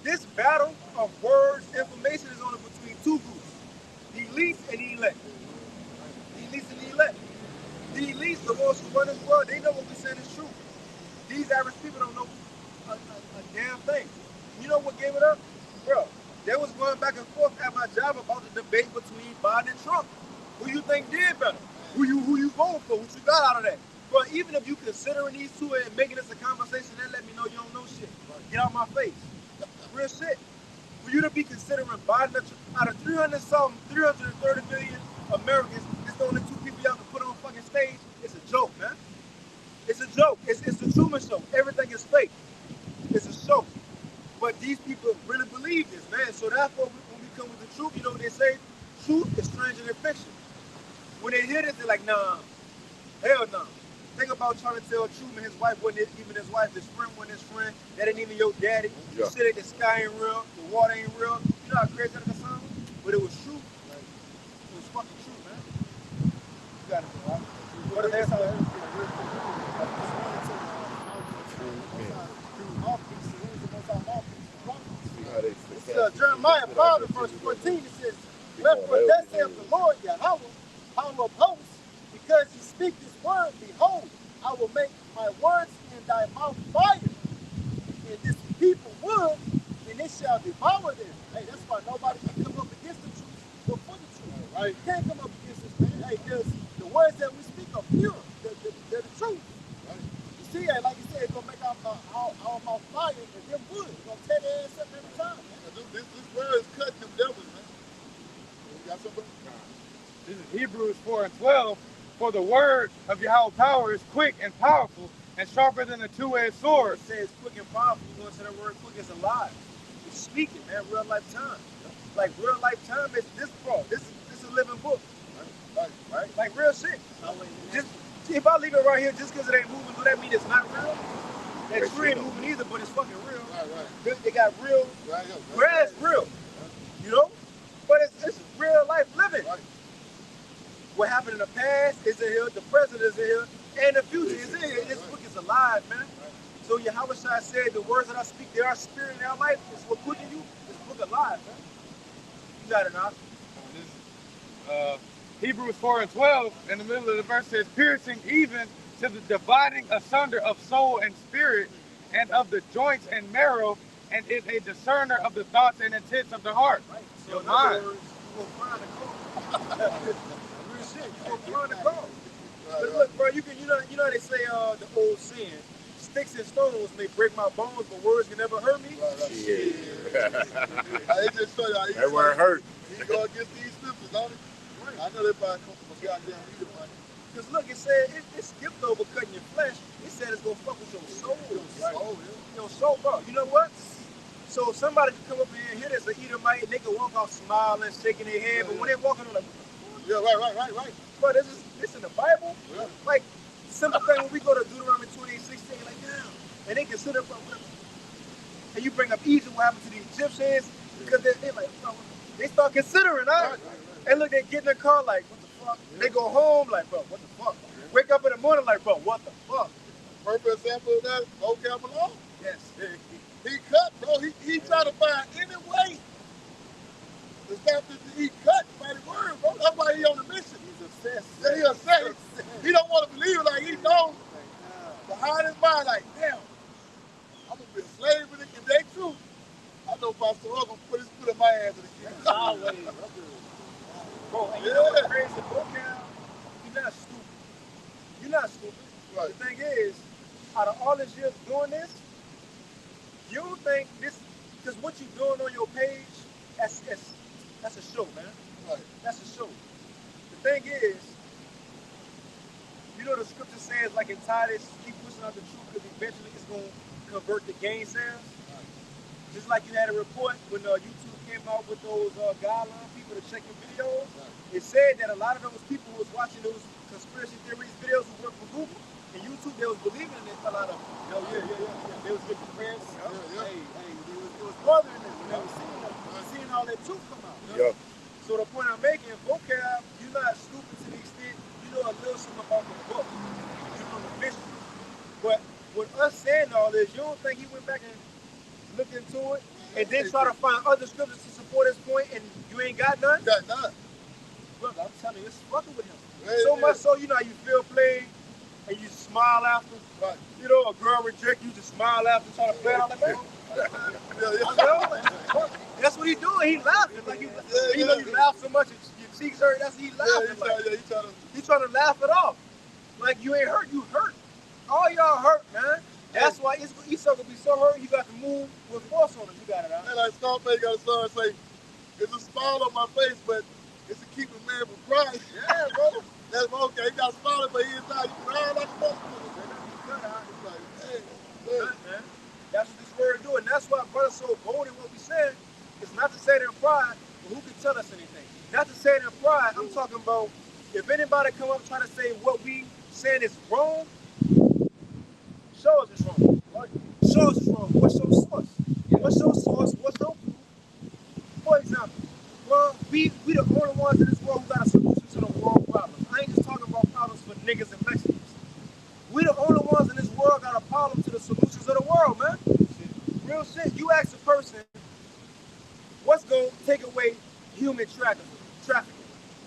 This battle of words, information is only between two groups. The elites and the elect. The elites and the elect. The elites, the ones who run this world, they know what we're saying is true. These average people don't know a damn thing. You know what gave it up? Bro, they was going back and forth at my job about the debate between Biden and Trump. Who you think did better? Who you voting for? What you got out of that? But even if you considering these two and making this a conversation, then let me know you don't know shit. Get out my face. Real shit. For you to be considering Biden, out of 330 million Americans, it's the only two people y'all can put on fucking stage. It's a joke, man. It's a joke. It's the Truman Show. Everything is fake. It's a show. But these people really believe this, man. So therefore, when we come with the truth, you know what they say? Truth is stranger than fiction. When they hear this, they're like, nah, hell no. Think about trying to tell Truman his wife wasn't even his wife, his friend wasn't his friend, that ain't even your daddy. Yeah. You said that the sky ain't real, the water ain't real. You know how crazy that sounds? But it was true. Like, it was fucking true, man. You got it, right? What if that's how it is? It's Jeremiah 5, verse 14, it says, wherefore thus saith the Lord Yahweh, power of hosts, because you speak this word, behold, I will make my words in thy mouth fire, and this people wood, and it shall devour them. Hey, that's why nobody can come up against the truth but for the truth. Right? You can't come up against this, man. Hey, because the words that we speak are pure. They're the truth. Right? You see, like you said, it's going to make our mouth fire, and them wood. It's going to tear their ass up every time. This word is cutting them devils, man. You got something? This is Hebrews 4:12. For the word of Yahweh power is quick and powerful and sharper than a two-edged sword. It says quick and powerful. You go into the word quick is alive. It's speaking, man. Real life time. Like real life time is this, bro. This is a living book. Right? Like real shit. Just if I leave it right here just because it ain't moving, do that mean it's not real? That tree ain't moving either, but it's fucking real. Right. They got real grass, real. You know? But it's real life living. Right. What happened in the past is in here, the present is in here, and the future is in here. This book is alive, man. So Yahweh Shai said, the words that I speak, they are spirit in our life. It's what quicken you. This book alive, man. You got it now. Hebrews 4:12, in the middle of the verse says, piercing even to the dividing asunder of soul and spirit, and of the joints and marrow, and is a discerner of the thoughts and intents of the heart. Right. So in other words, you will find a call. Real shit, you will find a call. But look, bro, you know they say the old saying, sticks and stones may break my bones, but words can never hurt me. Yeah. I just show you how that word hurt. You go against these scriptures, don't it? Right. I know they probably come from a goddamn reader, man. Because look, it said it skipped over cutting your flesh. It said it's gonna fuck with your soul. Your soul, bro. You know what? So somebody can come up here and hit us, an Edomite, and they can walk off smiling, shaking their head, but when they're walking, they're like, right. Bro, this in the Bible? Yeah. Like, simple thing when we go to Deuteronomy 28:16, like, damn. And they consider, and you bring up Egypt, what happened to the Egyptians, because they're like, bro, they start considering, huh? Right. And look, they get in their car like, what the fuck? Yeah. They go home like, bro, what the fuck? Yeah. Wake up in the morning like, bro, what the fuck? Perfect example of that, vocabulary. Yes. He cut, bro. He tried to find any way to stop this. He cut by the word, bro. That's why he on the mission. He's obsessed. Yeah, he obsessed. He don't want to believe it. Like, he knows behind his mind, like, damn, I'm going to be a slave with it. If they true, I know Pastor Hug going to put his foot in my ass again. Always. Bro, and you know what's crazy? Vocab, you're not stupid. You're not stupid. Right. The thing is, out of all this years doing this, you don't think this, because what you're doing on your page, that's a show, man. Right. That's a show. The thing is, you know the scripture says, like in Titus, keep pushing out the truth because eventually it's going to convert to gainsayers. Right. Just like you had a report when YouTube came out with those guidelines, people to check your videos. Right. It said that a lot of those people who was watching those conspiracy theories videos who worked for Google and YouTube, they was believing in it, a lot of them. They was getting prayers. Hey, it was bothering them when they were seeing all that truth come out. Yeah. So the point I'm making, vocab, you're not stupid to the extent you know a little something about the book. You know the mystery. But with us saying all this, you don't think he went back and looked into it and then try to find other scriptures to support his point and you ain't got none? Got none. Look, I'm telling you, it's fucking with him. So much so, you know how you feel played and you smile after. Right. You know, a girl reject you, just smile after, try to play out like that. That's what he's doing. He's laughing. Like you know, you laugh so much, your cheeks hurt. That's what he's laughing. He's trying to laugh it off. Like you ain't hurt, you hurt. All y'all hurt, man. That's why Esau gonna be so hurt. You got to move with force on him. You got it out. And like Scarface got a song say, "It's a smile on my face, but it's to keep a man from crying." Yeah, bro. That's okay. He got a smile, but he inside you crying like a motherfucker. Man. That's what this word do, and that's why brother's so bold in what we said. It's not to say it in pride, but who can tell us anything? Not to say it in pride. I'm talking about if anybody come up trying to say what we saying is wrong, show us it's wrong. Show us it's wrong. What's your source? What's your source? What's your proof? For example, well, we the only ones in this world who got a solution to the world problems. I ain't just talking about problems for niggas and Mexicans. We the only ones in this world got a problem to the solutions of the world, man. Real shit. You ask a person, what's going to take away human trafficking?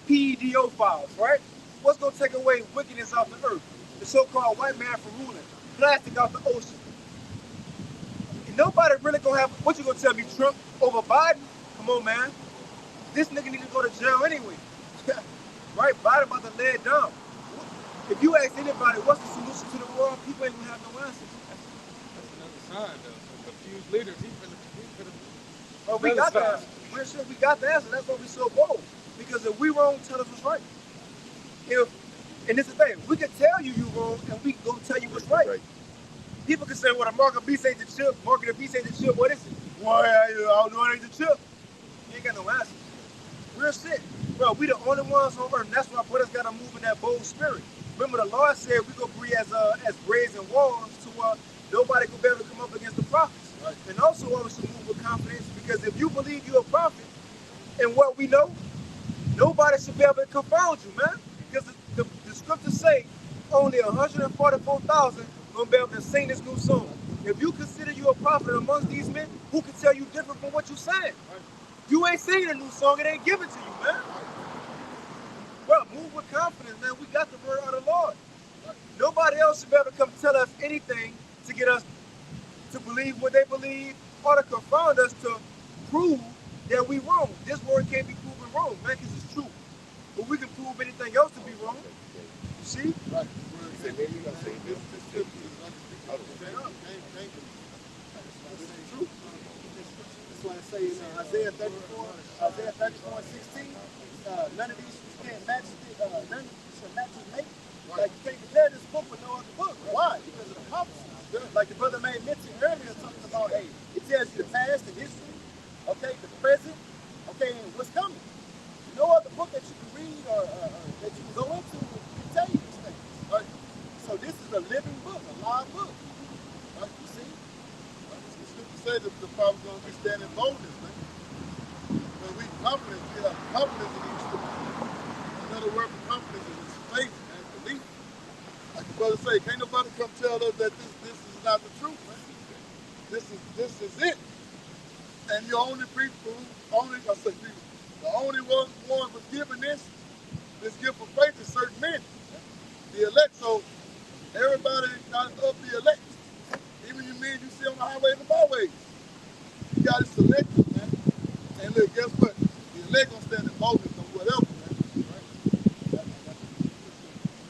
PEDO files, right? What's going to take away wickedness off the earth? The so-called white man from ruling. Plastic out the ocean. And nobody really going to have, what you going to tell me, Trump over Biden? Come on, man. This nigga need to go to jail anyway. Right? Biden about to lay it down. If you ask anybody what's the solution to the world, people ain't going to have no answers. That's another sign, though. Some confused leaders. He's finna Oh, we got the answer. We're sure we got the answer. That's why we so bold. Because if we wrong, tell us what's right. And this is the thing, we can tell you wrong, and we can go tell you what's right. People can say, well, the mark of beast ain't the chip. Mark of the beast ain't the chip. What is it? Well, I don't know it ain't the chip. You ain't got no answers. Real shit. Bro, we the only ones on earth, and that's why brothers got to move in that bold spirit. Remember, the Lord said we gonna breathe as brazen walls to nobody could be able to come up against the prophets. Right. And also, we should move with confidence, because if you believe you're a prophet and what we know, nobody should be able to confound you, man. Because the scriptures say only 144,000 gonna be able to sing this new song. If you consider you a prophet amongst these men, who can tell you different from what you saying? Right. You ain't singing a new song, it ain't given to you, man. Bro, move with confidence, man. We got the word of the Lord. Nobody else should be able to come tell us anything to get us to believe what they believe or to confound us to prove that we wrong. This word can't be proven wrong, man, because it's true. But we can prove anything else to be wrong. You see? Right. That's why I say in Isaiah 34:16, none of these can't match none of these can match his mate. Like you can't compare this book with no other book. Why? Because of the prophecy. Like the brother made mention earlier, talking about, hey, it tells you the past and history, okay, the present, okay, and what's coming. No other book that you can read or that you can go into can tell you these things. Right? So this is a living book, a live book. Right? You see? The scripture says that the prophet's going to be standing boldness, man. When we confidence, we have confidence in these scriptures. Another word for confidence is faith, man, belief. Like the brother say, can't nobody come tell us that this is not the truth, man. This is it. And the only people, the only one was given this gift of faith to certain men, the elect. So everybody not of the elect. Even you men you see on the highways and byways, you got it selected, man. And look, guess what? The elect gonna stand in boldness on whatever, man. Right?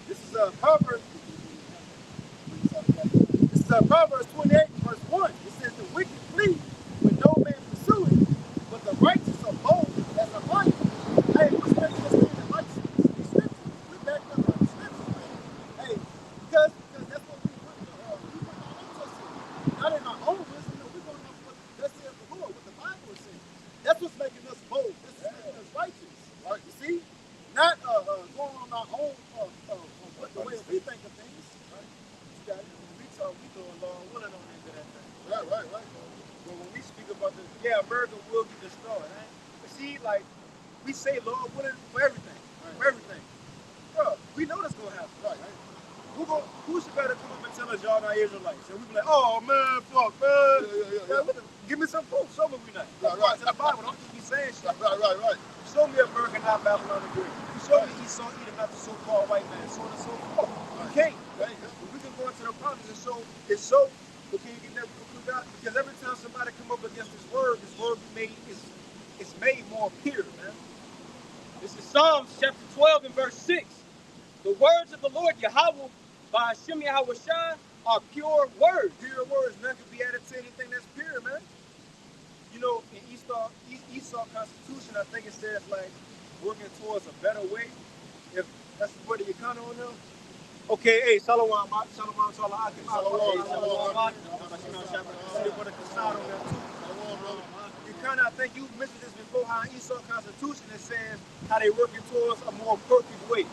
This is Proverbs. This is Proverbs 28, verse 1. It says the wicked flee when no man pursueth, but the righteous are bold as a lion. Hey, what's making us stand in righteousness? The scriptures. We back up on the scriptures, man. Hey, because that's what we put our own trust in. Not in our own wisdom, no, we're going off what thus saith the Lord, what the Bible is saying. That's what's making us bold. That's what's making us righteous. Right? You see? Not going on our own what the way we think of things. Right? You got it. We go along willing on into that thing. Right. But when we speak about this, America will be destroyed. Right? But see, like, we say Lord willing for everything. Right. For everything. Bro, we know that's going to happen. Right. Who should better come up and tell us y'all not Israelites? And we be like, oh, man, fuck, man. Yeah. Give me some proof. Show me we not. Right. To the Bible, don't just be saying shit. Right. Show me America, not Babylon the Great. Show me Esau eating not the so-called white man, so on and so forth. You can't. We can go into the prophets and show it's so, but can you get that proof out? Because every time somebody come up against this word it's made more pure, man. This is Psalms chapter 12 and verse 6. The words of the Lord Yahweh by Hashem Yahweh Shai are pure words. Pure words, none can be added to anything that's pure, man. You know, in Esau Constitution, I think it says, like, working towards a better way. If that's the word that you kind of on there. Okay, hey, Shalom, you kind of, I think you mentioned this before, how in Esau Constitution it says how they working towards a more perfect way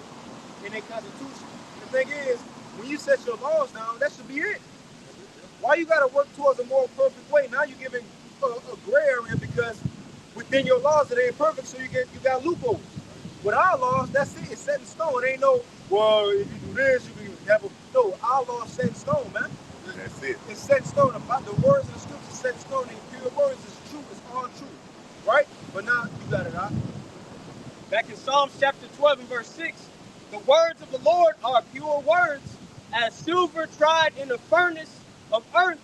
in their Constitution. The thing is, when you set your laws down, that should be it. Why you got to work towards a more perfect way? Now you're giving a gray area because within your laws it ain't perfect, so you got loopholes. With our laws, that's it. It's set in stone. It ain't no, well, if you do this, you can have a... No, our laws set in stone, man. That's it. It's set in stone. The words of the scriptures set in stone. The pure words is true. It's all true. Right? But now, you got it, huh? Back in Psalms chapter 12 and verse 6, The words of the Lord are pure words, as silver tried in the furnace of earth,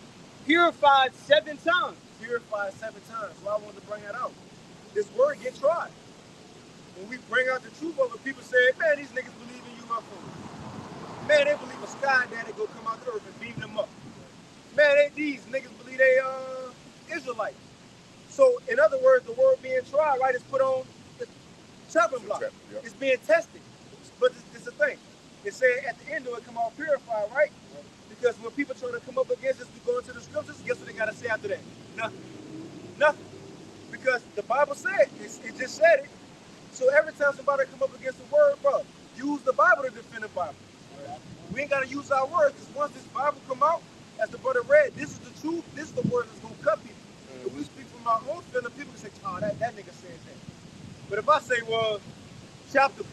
purified 7 times. Purified 7 times. So I wanted to bring that out. This word get tried. When we bring out the truth of it, people say, man, these niggas believe in UFOs. Man, they believe a sky daddy go come out the earth and beam them up. Man, these niggas believe they Israelites. So, in other words, the word being tried, right, is put on the chopping block. Yep. It's being tested. But it's a thing. It said at the end of it, come out purified, right? Because when people try to come up against us, we go into the scriptures, guess what they got to say after that? Nothing. Nothing. Because the Bible said, it just said it. So every time somebody come up against the word, bro, use the Bible to defend the Bible. We ain't got to use our words, because once this Bible come out, as the brother read, this is the truth, this is the word that's going to cut people. If we speak from our own feeling, people can say, oh, that nigga said that. But if I say, well,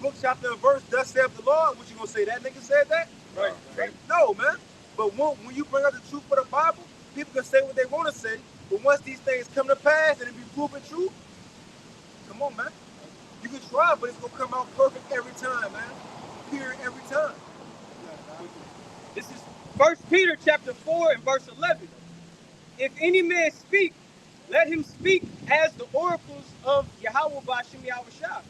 book, chapter, and verse, thus saith the Lord, what you going to say, that nigga said that? Right. No, man. But when you bring out the truth of the Bible, people can say what they want to say, but once these things come to pass and it be proven true, come on, man. You can try, but it's going to come out perfect every time, man. Period, every time. This is 1 Peter chapter 4 and verse 11. If any man speak, let him speak as the oracles of Yahweh Bashim Yahushua.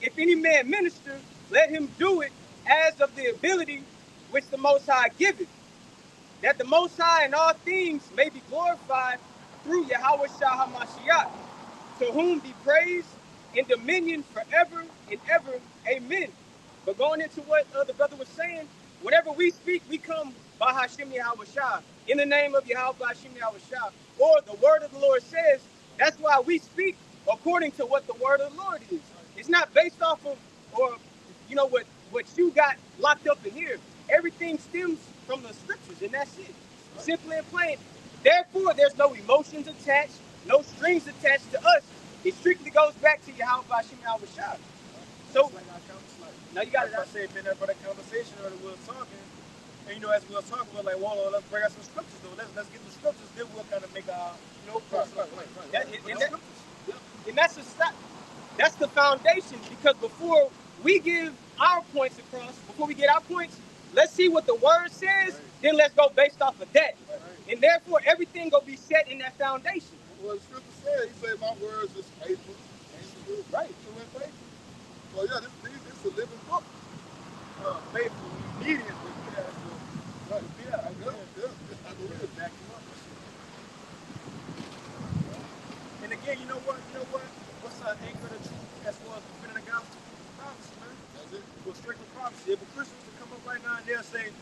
If any man minister, let him do it as of the ability which the Most High giveth, that the Most High in all things may be glorified through Yahweh Shah HaMashiach, to whom be praise and dominion forever and ever. Amen. But going into what the brother was saying, whenever we speak, we come by Hashem Yahweh Shah, in the name of Yahweh Hashem Yahweh Shah, or the word of the Lord says. That's why we speak according to what the word of the Lord is. It's not based off of, or you know, what you got locked up in here. Everything stems from the scriptures, and that's it. Simply and plain. Therefore, there's no emotions attached, no strings attached to us. It strictly goes back to Yahweh Hashem Yahweh Shah. So, now you got it. I said, been there for that conversation earlier, we were talking, and you know, as we were talking, we were like, well, let's bring out some scriptures, though. Let's get the scriptures, then we'll kind of make our, personal point. And that's the foundation, because before we give our points across, before we get our points, let's see what the word says, then let's go based off of that. And therefore, everything gonna be set in that foundation. Well, the scripture said, he said, my words is faithful and true. Right. True and faithful. So yeah, this is a living book. Faithful, immediate, but we have to, right, yeah, I believe it, back you up. And again, you know what? What's our anchor to truth as far as defending the gospel? Prophecy, man. That's it. Go straight to prophecy. If a Christian was to come up right now and they'll say,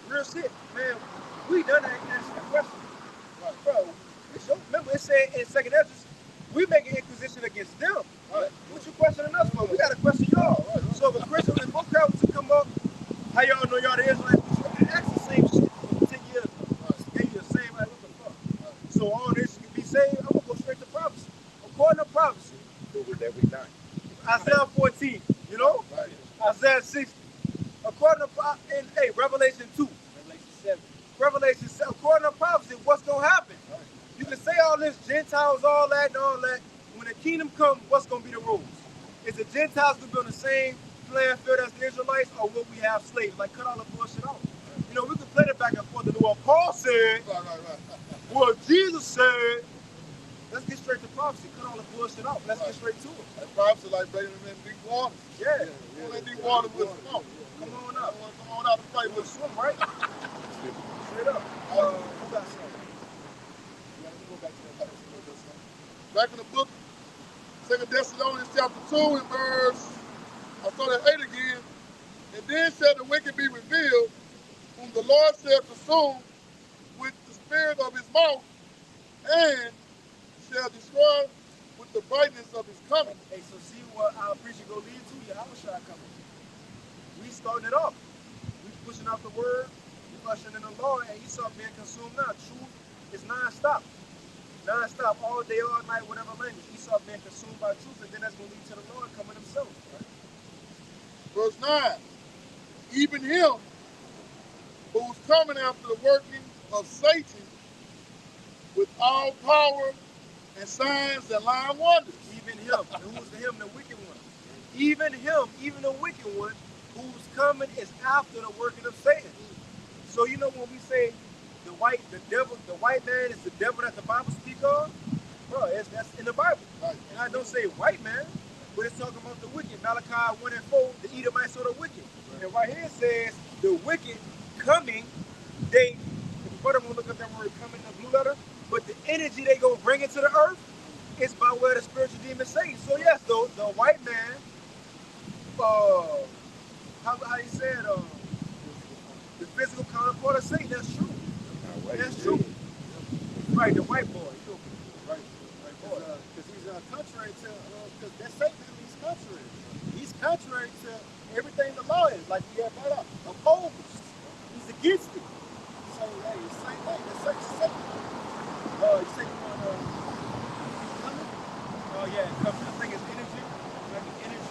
real shit, man, we done that answer the question. Right. Bro, remember it said in 2nd Ezra, we make an inquisition against them. Right. What you questioning us for? We got to question y'all. Right. So if a Christian, if both crowds to come up, how y'all know y'all the Israelites? That's the same shit for 10 years. Right. Gave you the same, like, what the fuck? Right. So all this can be saved, I'm going to go straight to prophecy. According to prophecy. Do it every night. Isaiah 14, you know? Right. Isaiah 60. According to, in Revelation 2. Revelation 7. According to prophecy, what's going to happen? Right. You can say all this, Gentiles, all that, and all that. When the kingdom comes, what's going to be the rules? Is the Gentiles going to be on the same playing field as the Israelites, or will we have slaves? Like, cut all the bullshit off. You know, we can play it back and forth. What Paul said, what Jesus said. Let's get straight to prophecy. Cut all the bullshit off. Let's get straight to it. That prophecy like bringing them in deep water. Yeah. All that deep water with smoke. Come on up. Come on out to fight with swim, right? Straight up. Who got something? Back in the book, 2 Thessalonians chapter 2 and verse, I started at 8 again. And then shall the wicked be revealed, whom the Lord shall consume with the spirit of his mouth, and shall destroy with the brightness of his coming. Hey, so see what our preacher go lead to? Yahushua coming. We starting it off. We pushing out the word, we ushering in the law, and Esau being consumed now. Truth is non-stop. Non-stop, all day, all night, whatever language. Esau being consumed by truth, and then that's going to lead to the Lord coming himself. Right? Verse 9, even him who's coming after the working of Satan with all power and signs and lying wonders. Even him. And who's the him? The wicked one. even him, even the wicked one, who's coming is after the working of Satan. So you know when we say the white man is the devil that the Bible speaks of, bro, that's in the Bible. Right. And I don't say white man, but it's talking about the wicked. Malachi 1 and 4, the Edomites are the wicked. Right. And right here it says the wicked coming, if you further want to look up that word coming in the blue letter, but the energy they gonna bring into the earth is by where the spiritual demons say. So yes, the white man, how you said, the physical counterpart of Satan, that's true. That's true. Right, the white boy. Right, because he's contrary to, because that's Satan, he's contrary. He's contrary to everything the law is, like we have brought up. Opposed. He's against it. So, hey, it's Satan, that's Satan. You say you want coming? Oh, yeah, coming. I think it's energy. Maybe energy.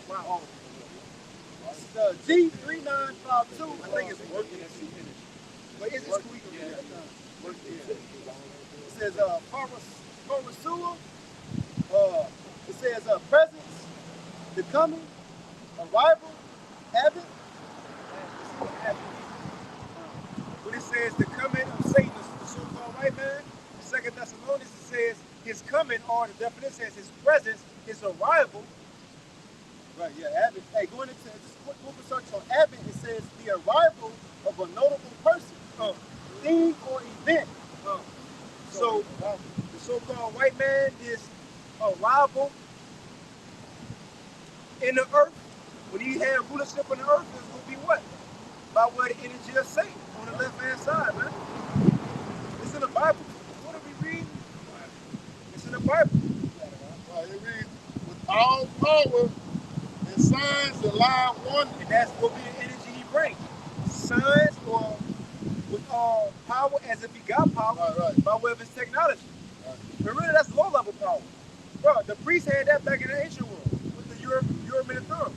Wow. G3952. I think it's working at sea energy. But it's squeaking. It says Parasua. It says presence, the coming, arrival, habit. When it says the coming of Satan, the so-called white man, in 2 Thessalonians, it says his coming, or the definition says his presence, his arrival. Right, yeah, habit. Hey, going into just quick Google search on habit, it says the arrival of a notable person, thing, or event. So the so-called white man, his arrival in the earth, when he had rulership on the earth, is going to be what? By where the energy of Satan on the left-hand side, man. It's in the Bible. What are we reading? It's in the Bible. It reads, with all power and signs and lying wonder. And that's what be the energy he brings. Signs, or with power as if he got power, by way of his technology. But really, that's low-level power. Bro, the priests had that back in the ancient world with the Urim and Thummim.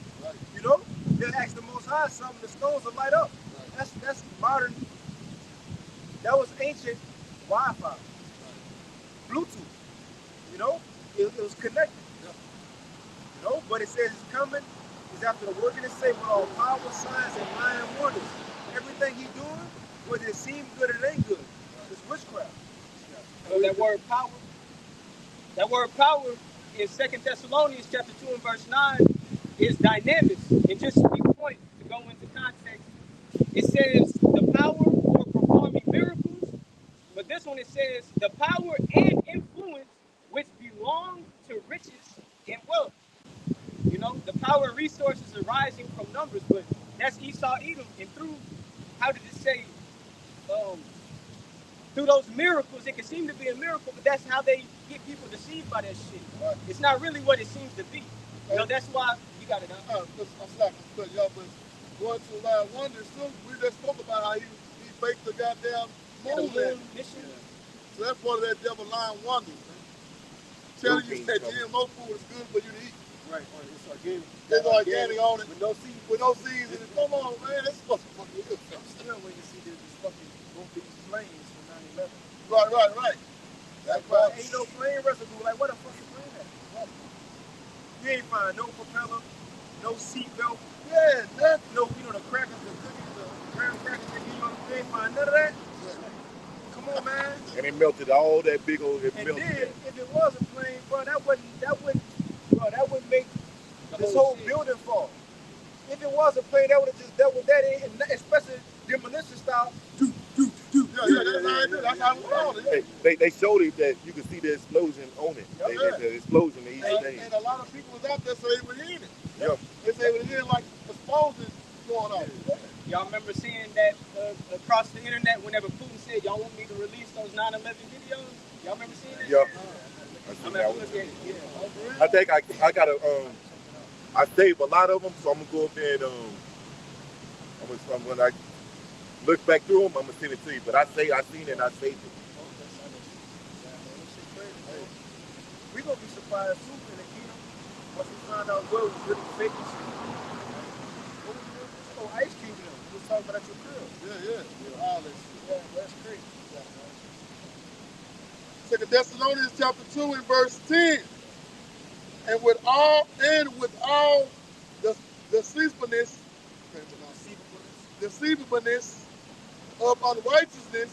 You know? They'll ask the Most High something, the stones will light up. That's modern. That was ancient Wi-Fi. Bluetooth. You know? It was connected. You know? But it says it's coming. It's after the working of Satan with all power, signs, and lying wonders. Everything he's doing, whether it seems good or it ain't good, it's witchcraft. So that word power in 2 Thessalonians chapter 2 and verse 9 is dynamic. And just to be point, to go into context, it says the power for performing miracles, but this one it says the power and influence which belong to riches and wealth. You know, the power and resources arising from numbers, but that's Esau Edom. And through, how did it say, through those miracles, it can seem to be a miracle, but that's how they get people deceived by that shit. It's not really what it seems to be. You know, that's why you got it. I'm sorry to cut y'all, but going to Lying Wonders, we just spoke about how he baked the goddamn moon mission. So that's part of that devil Lying Wonders. Telling you that GMO food is good for you to eat. Right, it's organic. There's organic on it. With no seeds. With no seeds in it. Come on, man. That's supposed to fucking good. I'm still waiting to see this fucking these planes from 9/11. Right. That's why ain't no plane residue. Like, what the fuck is plane at? You ain't find no propeller, no seatbelt. Yeah, nothing. No, you know, the crackers, the cookies, the graham crackers, you ain't find none of that. Come on, man. And it melted all that big old. And then, if it was a plane, bro, that wouldn't make this whole building fall. If it was a plane, that would have just dealt with that, and especially demolition style. That's how it was. They showed it that you could see the explosion on it. The explosion in each stage. And a lot of people was out there so they were hearing it. Yeah. They say it was hearing like explosions going on. Y'all remember seeing that across the internet whenever Putin said, y'all want me to release those 9/11 videos? Y'all remember seeing that? Yeah. I remember looking at it. Yeah. I think I gotta I saved a lot of them, so I'm gonna go up there and when I look back through them, I'm gonna send it to you. But I seen it and I saved it. We're gonna be surprised too in the kingdom once we find out what was really fake and shit. Oh, Ice King, you know, we was talking about at your crib. Yeah, all that shit. Yeah, that's crazy. Yeah, Second Thessalonians chapter 2 and verse 10. And with all the deceitfulness of unrighteousness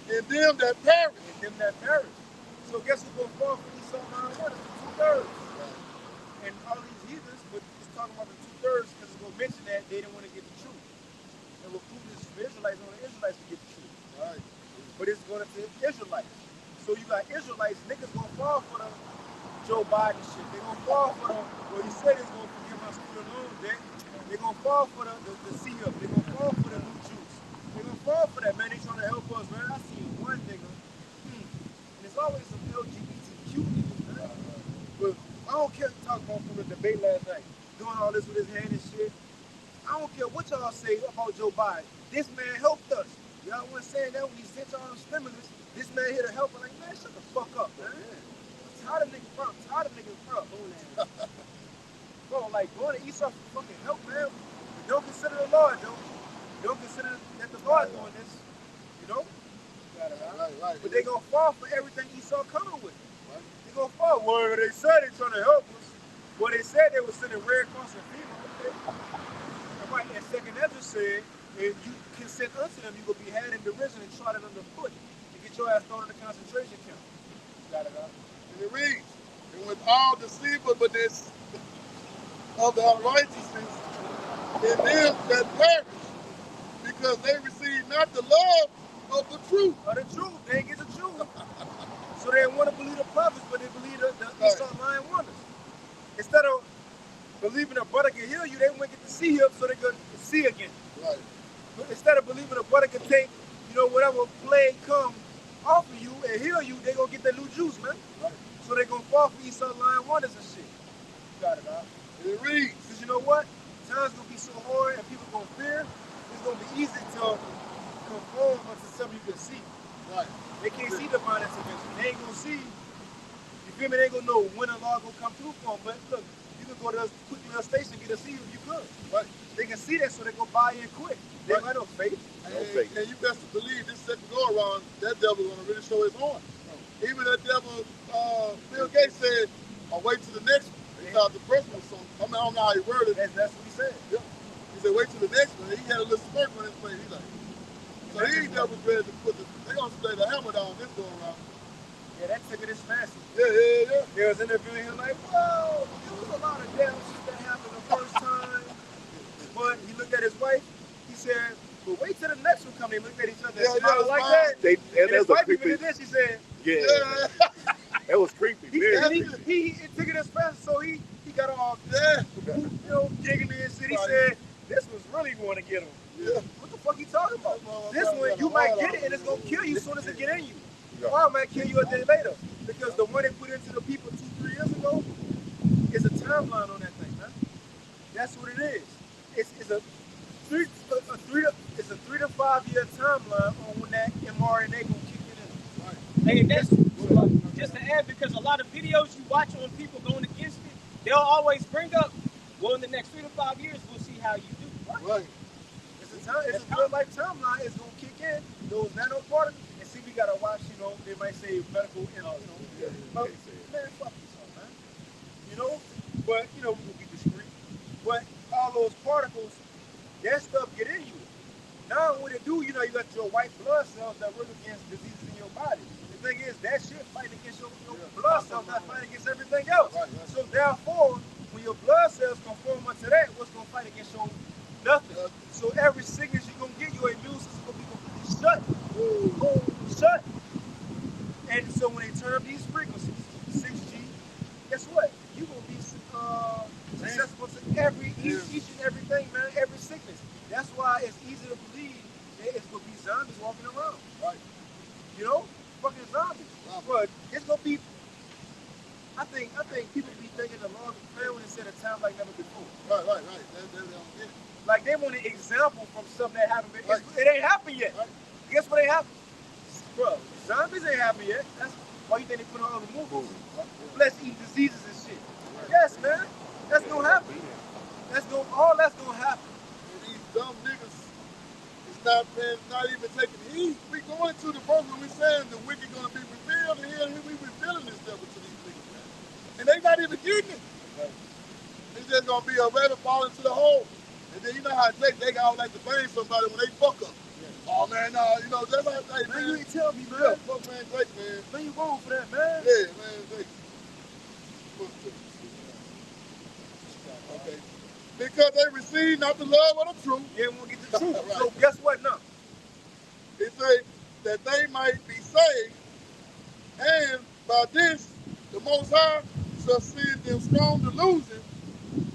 in them that perish. and them that perish. So guess who's gonna fall for Esau line one? It's the 2/3. And all these heathens, but it's talking about the 2/3 because it's gonna mention that they didn't want to get the truth. And we'll prove this for Israelites on the Israelites to get the truth. Right. But it's going to Israelites. So you got Israelites, niggas gonna fall for the Joe Biden shit. They gonna fall for the, well, he said he's gonna forgive my student loan debt. They gonna fall for the C-Up. They gonna fall for the new Jews. They gonna fall for that, man. They trying to help us, man. I seen one nigga, and it's always some LGBTQ niggas, man. But I don't care to talk about from the debate last night, doing all this with his hand and shit. I don't care what y'all say about Joe Biden. This man helped us. Y'all wasn't saying that when he sent y'all the stimulus. This man here to help. I'm like, man, shut the fuck up, man. I'm tired of niggas from. Tired of niggas from. Bro, like going to Esau for fucking help, man. But don't consider the Lord, though. Don't consider that the Lord doing this. You know? Right. But they gonna fall for everything Esau coming with. Right. They gonna fall. Well, they said they trying to help us. Well, they said they were sending Red Cross and FEMA. Okay. And right, and Second Ezra said, if you consent unto them, you will be had in derision and trodden underfoot and get your ass thrown in the concentration camp. Got it out. And it reads, and with all deceivableness of the unrighteousness in them that perish, because they receive not the love of the truth. Of the truth. They ain't get the truth. So they didn't want to believe the prophets, but they believe the Esau lying wonders. Instead of believing a brother can heal you, they wouldn't get to see him so they could see again. Right. But instead of believing a brother can take, you know, whatever plague come off of you and heal you, they gonna get that new juice, man. Right. So they gonna fall for Esau lying wonders and shit. You got it, out. It reads. Because you know what? Time's gonna be so hard and people gonna fear, it's gonna be easy to conform unto something you can see. Right. They can't see divine intervention. They ain't gonna see, you feel me? They ain't gonna know when the law gonna come through for them. But look, you can go to a quick little station and get a seed if you could. Right. They can see that, so they go buy in quick. They ain't got no faith. And you best believe this second go around, that devil's gonna really show his horn. Even that devil, Bill Gates said, I'll wait till the next one. He thought the first one was something. I don't know how he worded it. That's what he said. Yeah. He said, wait till the next one. He had a little smirk on his face. He's like, so he devils ready to put they gonna spray the hammer down this go around. Yeah, that ticket is fancy. Yeah. They was interviewing him like, whoa, it was a lot of damn shit that happened the first time. But he looked at his wife, he said, but wait till the next one comes. They looked at each other and smiled like that. And his wife even did this, he said, yeah. That was creepy. He took it as fast, so he got all, you know, giggling and shit. He said, this was really going to get him. Yeah. What the fuck you talking about? This one, you might get it and it's going to kill you as soon as it get in you. Or it might kill you a day later. Because the one they put into the people 2-3 years ago is a timeline on that thing, man. That's what it is. It's a 3 to 5 year timeline on when that mRNA gonna kick it in. Right. And that's just to add, because a lot of videos you watch on people going against it, they'll always bring up, well, in the next 3 to 5 years, we'll see how you do. Right. It's a real life timeline. It's gonna kick in those nanoparticles. And see, we gotta watch. You know, they might say medical. You know, man, fuck this up, man. You know, but you know, we will be discreet. But all those particles, that stuff get in you. Now, what it do, you know, you got your white blood cells that work against diseases in your body. The thing is, that shit fighting against your blood cells, that fight against everything else. Right. So therefore, when your blood cells conform unto that, what's gonna fight against your nothing? So every sickness you're gonna get, your immune system gonna be completely shut. Shut. And so when they turn up these frequencies, 6G, guess what? You're gonna be successful to each and everything, man, every sickness. That's why it's easy to believe that it's gonna be zombies walking around. Right. You know? Fucking zombies. But it's gonna be, I think people be thinking the Lord is playing when they said a time like never before. Right. That's like they want an example from something that happened. Right. It ain't happened yet. Right. Guess what ain't happened? Bro, zombies ain't happened yet. That's why you think they put on other movies. Flesh-eating diseases and shit. Right. Yes, man. That's gonna happen. All that's gonna happen. just gonna be a rabbit fall into the hole. And then you know how they all like to blame somebody when they fuck up. Oh man, you know, just like that, Man, you ain't tell me, man. Yeah, fuck man, Drake, man. Man, you wrong for that, man. Yeah, man, Drake. Okay. Because they receive not the love of the truth. They won't get the truth. Right. So guess what now? It say that they might be saved, and by this, the Most High shall send them strong delusion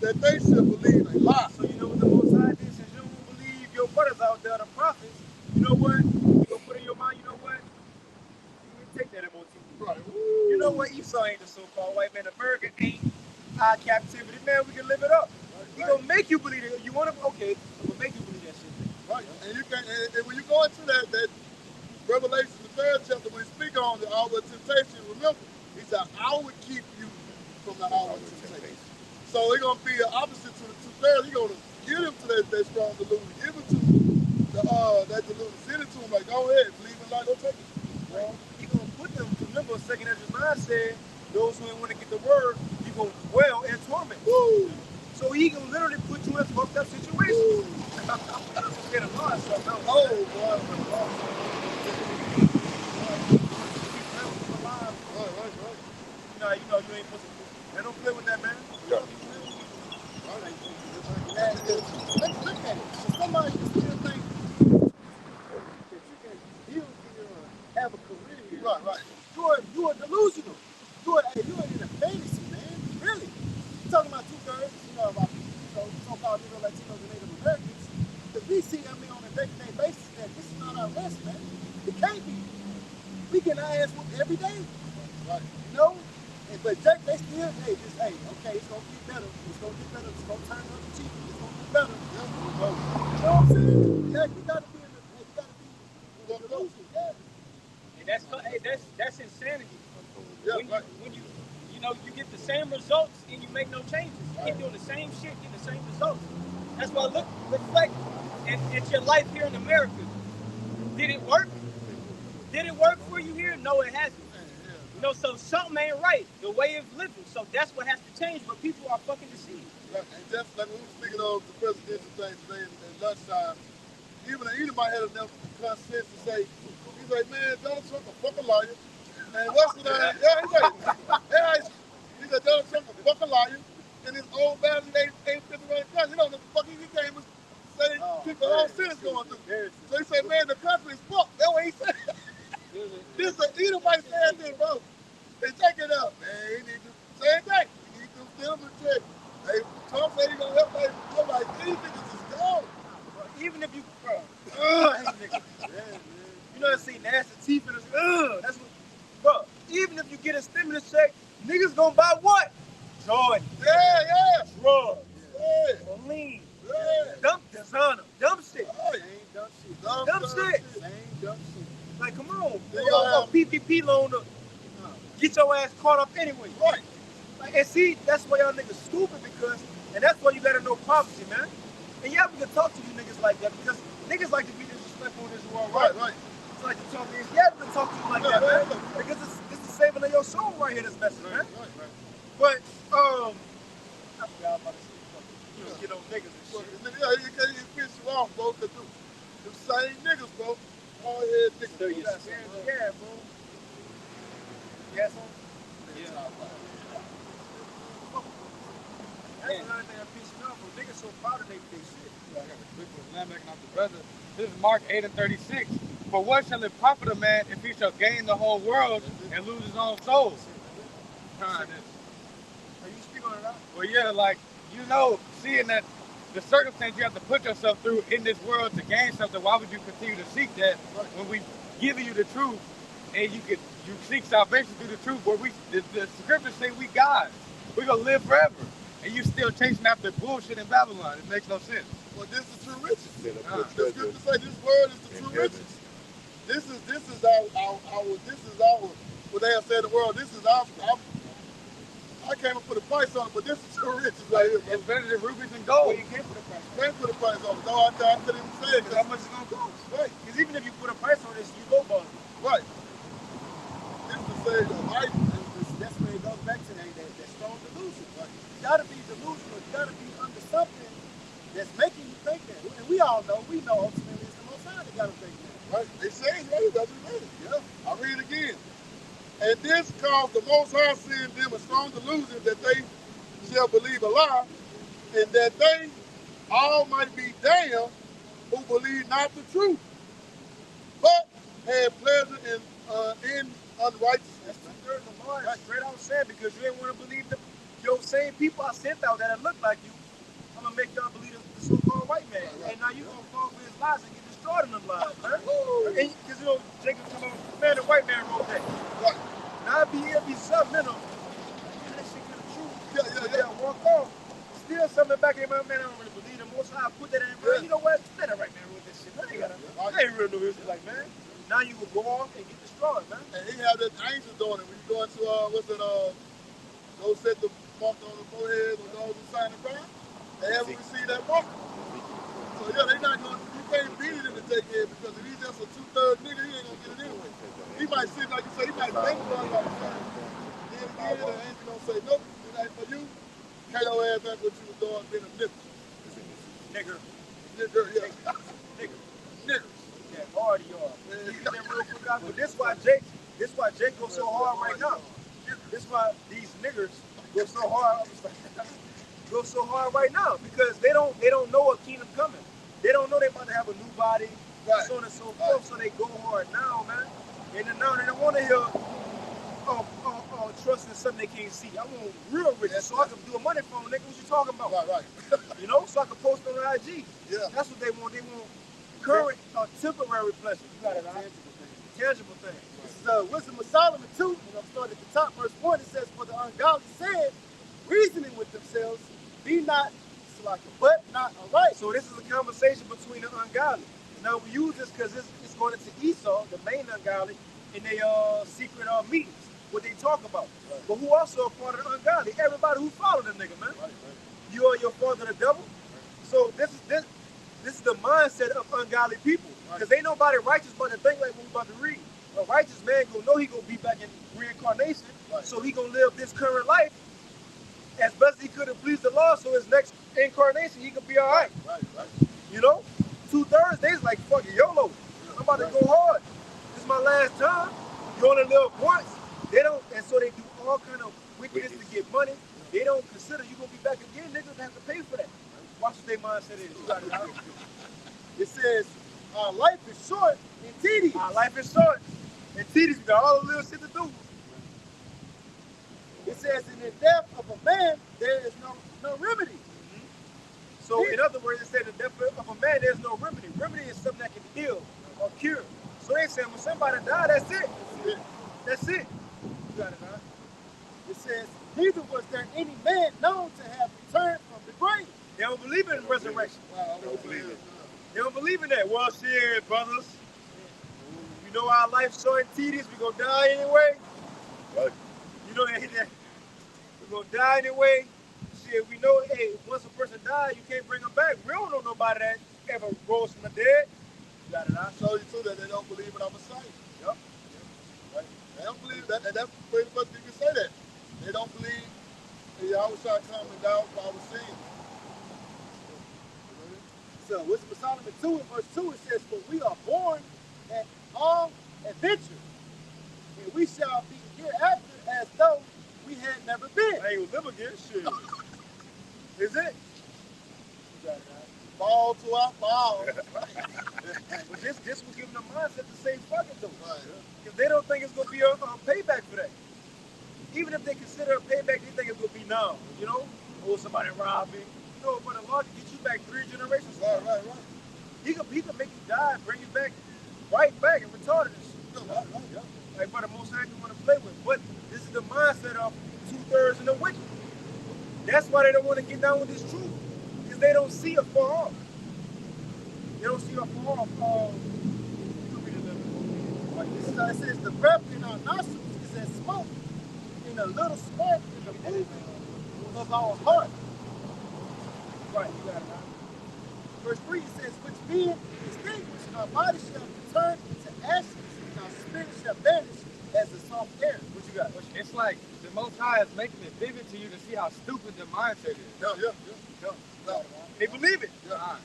that they should believe a lie. So you know what the Most High did? Since you don't believe your brothers out there, the prophets, you know what? You gonna put in your mind, you know what? You can take that MOT. Right. You know what? Esau ain't the so-called white man. America ain't our captivity. Man, we can live it up. He gonna make you believe it. You want to? Okay, I'm gonna make you believe that shit. Right. And you can, and when you go into that Revelation, the 3rd chapter, when he speak on the hour of temptation, remember, he said, I will keep you from the hour of temptation. So it's gonna be an opposite to the 2/3. He's gonna get him to that strong delusion, give him to that delusion, send it to him like, go ahead, believe in life, go take it. Well, he gonna put them. Remember, 2nd Ezra 9 said, those who ain't want to get the word, he gonna dwell in torment. Woo! So he can literally put you in fucked up situations. Get a lot of stuff out. Oh, boy. You know, you ain't supposed to. Man, don't play with that, man. Yeah. Look at it. So somebody still think that you can build your have a career here. Right. You are delusional. You ain't in a fantasy, man. Really. You're talking about 2/3, about so-called Latinos and Native Americans. Because we see, on a day-to-day basis that this is not our rest, man. It can't be. We get our ass whooped every day. Right. You know? But they still, okay, it's gonna get better. It's gonna get better. It's gonna turn up the cheek. It's gonna get better. You know what I'm saying? Yeah, you gotta be in the delusion. Yeah. And that's insanity. Yeah, When you get the same results and you make no changes. You keep doing the same shit, get the same results. That's why reflect at your life here in America. Did it work? Did it work for you here? No, it hasn't. So something ain't right. The way of living. So that's what has to change. But people are fucking deceived. And just like we were speaking of the presidential thing today at lunchtime, even the Edomite had enough common sense to say, he's like, man, Donald Trump a fucking liar. And what's the name? He said, Donald Trump a fucking liar. And his old bastard ain't fit to run the country. You know, the fucking he came and say people all sins going through. So he said, man, the country is fucked. That's what he said. This is an Edomite saying this, bro. They take it up, man. He need to same thing. He need to steal the check. Hey, Trump said he's gonna help like these niggas is gone. Even if you, I hate niggas. You know, I see nasty teeth in his, that's what, bro. Even if you get a stimulus check, niggas gonna buy what? Joy. Yeah. Drugs. Yeah. Lean. Yeah. Dumb designer. Dumb shit. Right. Dumb shit. Same dumb shit. Like, come on. Yeah. You got a PPP loan to get your ass caught up anyway. Right. Like, and see, that's why y'all niggas stupid because, and that's why you gotta know prophecy, man. And yeah, we can talk to you niggas like that because niggas like to be disrespectful in this world, right? It's like to talk to you. Yeah, we can talk to you like that, man. Because it's the saving of your soul right here, this message, man. Right. But, I forgot about this. Get on niggas and shit. Yeah, you can't piss you off, bro, because the same niggas, bro. All head niggas. Yeah, bro. Yes, sir? Yeah. That's another thing that pisses me off, bro. Niggas so proud of they shit. This is Mark 8:36. For what shall it profit a man if he shall gain the whole world and lose his own soul? Are you speaking on it now? Well, yeah, seeing that the circumstance you have to put yourself through in this world to gain something, why would you continue to seek that when we give you the truth and you seek salvation through the truth? Where the scriptures say we God, we're gonna live forever, and you still chasing after bullshit in Babylon. It makes no sense. Well, this is true riches. The The scriptures say this word is the true riches. This is our what they have said in the world. This is our I can't even put a price on it, but this is true riches right here, bro. It's better than rubies and gold. Well, you can't put a price on it. Can't put a price on it. No, I couldn't even say it. Because how much it's gonna cost? Right. Because even if you put a price on this, you go ball. Right. This is saying the life. That's where it goes back to that strong delusion. Right? You gotta be delusional gotta be under something that's making you think that. And we all know, ultimately it's the Most High that got to think that. Right? They say it, right? That's what it is. Yeah. I'll read it again. And this caused the Most High send them a strong delusion that they shall believe a lie, and that they all might be damned who believe not the truth, but had pleasure in unrighteousness. That's two-thirds of Lord. That's straight out saying, because you ain't want to believe your same people I sent out that look like you. I'm gonna make y'all believe the so-called white man, right. And now you gonna fall for his lies and get destroyed in them lies, man. Because Jacob come on, man, the white man wrote that. Right. Now it'd be subliminal. That shit kind of true. Yeah. Walk off. Still something back in my man. I don't really believe him. Most I put that in, bro. You know what? Man, that right man wrote this shit. I ain't real no history, like, man. Now you will go off and get destroyed, man. And he had that angel doing it. When you go into go set the mark on the forehead or those who sign the crime, they haven't received that mark. So yeah, they not going. You can't beat it in the take head, because if he's just a 2/3 nigga, he ain't gonna get it anyway. He might see, like you say, he might think about it all the time. Then again, the angel gonna say, nope, it ain't for you. Kato ass back what you was doing, being a nigga. Nigger. Nigger, yeah. Nigger. Yeah, hard yard. But this why Jake goes so hard right now. This why these niggers go so hard. Go so hard right now, because they don't know a kingdom coming. They don't know they about to have a new body, right. So on and so forth. So they go hard now, man. And then now they don't want to hear trust in something they can't see. I want real riches, so I can do a money phone, nigga. What you talking about? Right. You know, so I can post on IG. Yeah. That's what they want. They want current or temporary pleasure. You got it, right? Tangible thing. This is Wisdom of Solomon 2, and I'm starting at the top, verse 1. It says, for the ungodly said, reasoning with themselves, be not slacking, but not aright. So this is a conversation between the ungodly. Now we use this because it's going into Esau, the main ungodly, in their secret meetings, what they talk about. Right. But who also a part of the ungodly? Everybody who follow the nigga, man. Right. You are your father the devil. Right. So this is the mindset of ungodly people, because ain't nobody righteous but to think like what we about to read. A righteous man gonna know he gonna be back in reincarnation, right. So he gonna live this current life as best he could and please the Lord, so his next incarnation he could be all right. Right. You know, 2/3 days like fucking YOLO. I'm about to go hard. This is my last time. You only live once. They don't, and so they do all kind of wickedness to get money. They don't consider you gonna be back again. Niggas have to pay for that. Watch what their mindset is. You got it out. It says, our life is short and tedious. Our life is short and tedious. We got all the little shit to do. It says, in the death of a man, there is no remedy. Mm-hmm. So, in other words, it said the death of a man, there's no remedy. Remedy is something that can heal or cure. So they saying when somebody died, that's it. That's it. You got it, man. It says, neither was there any man known to have returned from the grave. They don't believe in resurrection. Wow, I don't believe it. They don't believe in that. Well, shit, brothers. You know our life's short and tedious. We're gonna die anyway. Right. You know that. We're gonna die anyway. Shit, we know. Hey, once a person dies, you can't bring them back. We don't know nobody that ever rose from the dead. You got it. I show you too that they don't believe in our Messiah. Yep. Right. They don't believe that, and that's pretty much you can say that. They don't believe that Yahweh shall come and die for our sins. So, Wisdom of Solomon 2 and verse 2, it says, for we are born at all adventure, and we shall be hereafter as though we had never been. I ain't gonna live again, shit. Is it? Fall to our fall. But this will give them a mindset to say fuck it though. Right. Because they don't think it's gonna be a payback for that. Even if they consider a payback, they think it's gonna be now. You know? Or somebody robbed me. You know, but the Lord can get you back 3 generations. Right. He can make you die, bring you back, right back, and retarded and shit. Right. Like, but the most I want to play with. But this is the mindset of 2/3 of the wicked. That's why they don't want to get down with this truth. Because they don't see it far off. They don't see it far off. It says, the breath in our nostrils is as smoke, and a little spark in the movement of our heart. Right, you got it, right? Verse 3, it says, which being extinguished, our body shall return into ashes, and our spirit shall vanish as the soft air. What you got? It's like the Most High is making it vivid to you to see how stupid the mindset is. Yeah. They believe it. Uh-huh.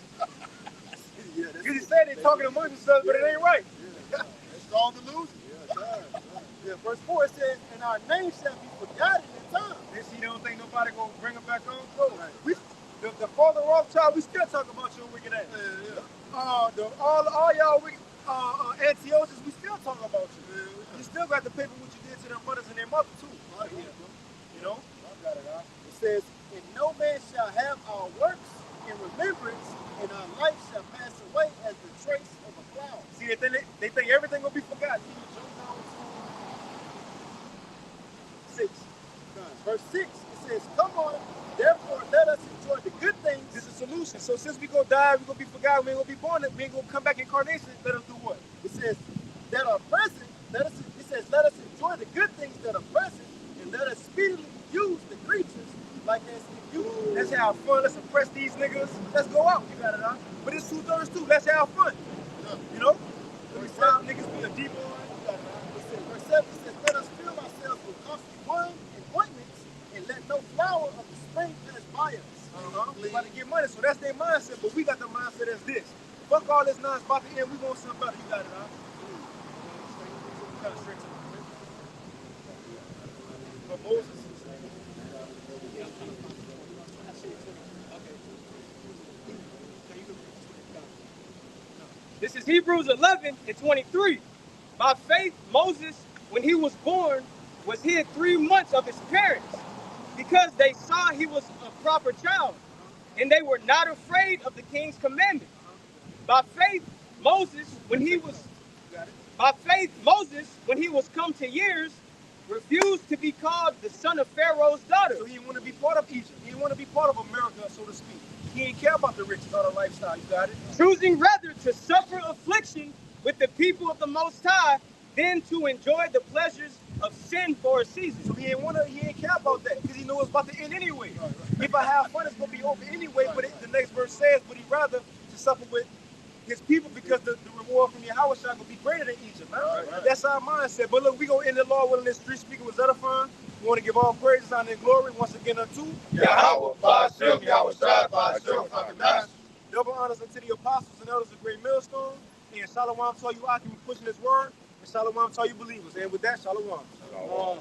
Yeah, that's Because he said they talking among themselves, but it ain't right. It's called delusion. Yeah, verse 4 it says, and our name shall be forgotten in time. They see they don't think nobody gonna bring them back on. Right. We, the father Rothschild, we still talk about your wicked ass. All y'all wicked Antiochus, we still talk about you. You still got the paper what you did to their mothers and their mother too. You know? It says, and no man shall have our works in remembrance, and our life shall pass away as the trace of a cloud. See, they think everything will be forgotten. Can you jump down to 6? Verse 6, it says, come on, therefore let us enjoy the good things. This is a solution. So since we gonna die, we gonna be forgotten, we ain't gonna be born, we ain't gonna come back incarnation, let us do what? It says, that are present, let us enjoy the good things that are present, and let us speedily use the creatures like as in you. Let's have fun, let's oppress these niggas, let's go out. You got it out. But it's 2/3 too, let's have fun. You know? Let me sound niggas be a deep one. It says, verse 7 says, let us fill ourselves with costly wine and ointments, and let no flower of the spring pass by us. We about to get money, so that's their mindset, but we got the mindset as this. Fuck all this nonsense about the end, we want something better. You got it out. Kind of straight to the point. But Moses. This is Hebrews 11:23. By faith, Moses, when he was born, was hid 3 months of his parents, because they saw he was a proper child, and they were not afraid of the king's commandment. By faith, Moses, when he was come to years, refused to be called the son of Pharaoh's daughter. So he didn't want to be part of Egypt. He didn't want to be part of America, so to speak. He didn't care about the riches or the lifestyle. You got it? Choosing rather to suffer affliction with the people of the Most High than to enjoy the pleasures of sin for a season. So he didn't care about that because he knew it was about to end anyway. If I have fun, it's going to be over anyway. But the next verse says, but he rather to suffer with his people because the reward from Yahweh shall be greater than Egypt. That's our mindset. But look, we going to end the Lord willing this street speaking with edifying. We want to give all praises, honor, and glory once again unto Yahweh, Ba'ashem, Yahweh Shai, Ba'ashem, Hakadash. double honors unto the apostles and elders of Great Millstone. And shalom to all you Akim pushing this word. And shalom to all you believers. And with that, shalom. Shalom.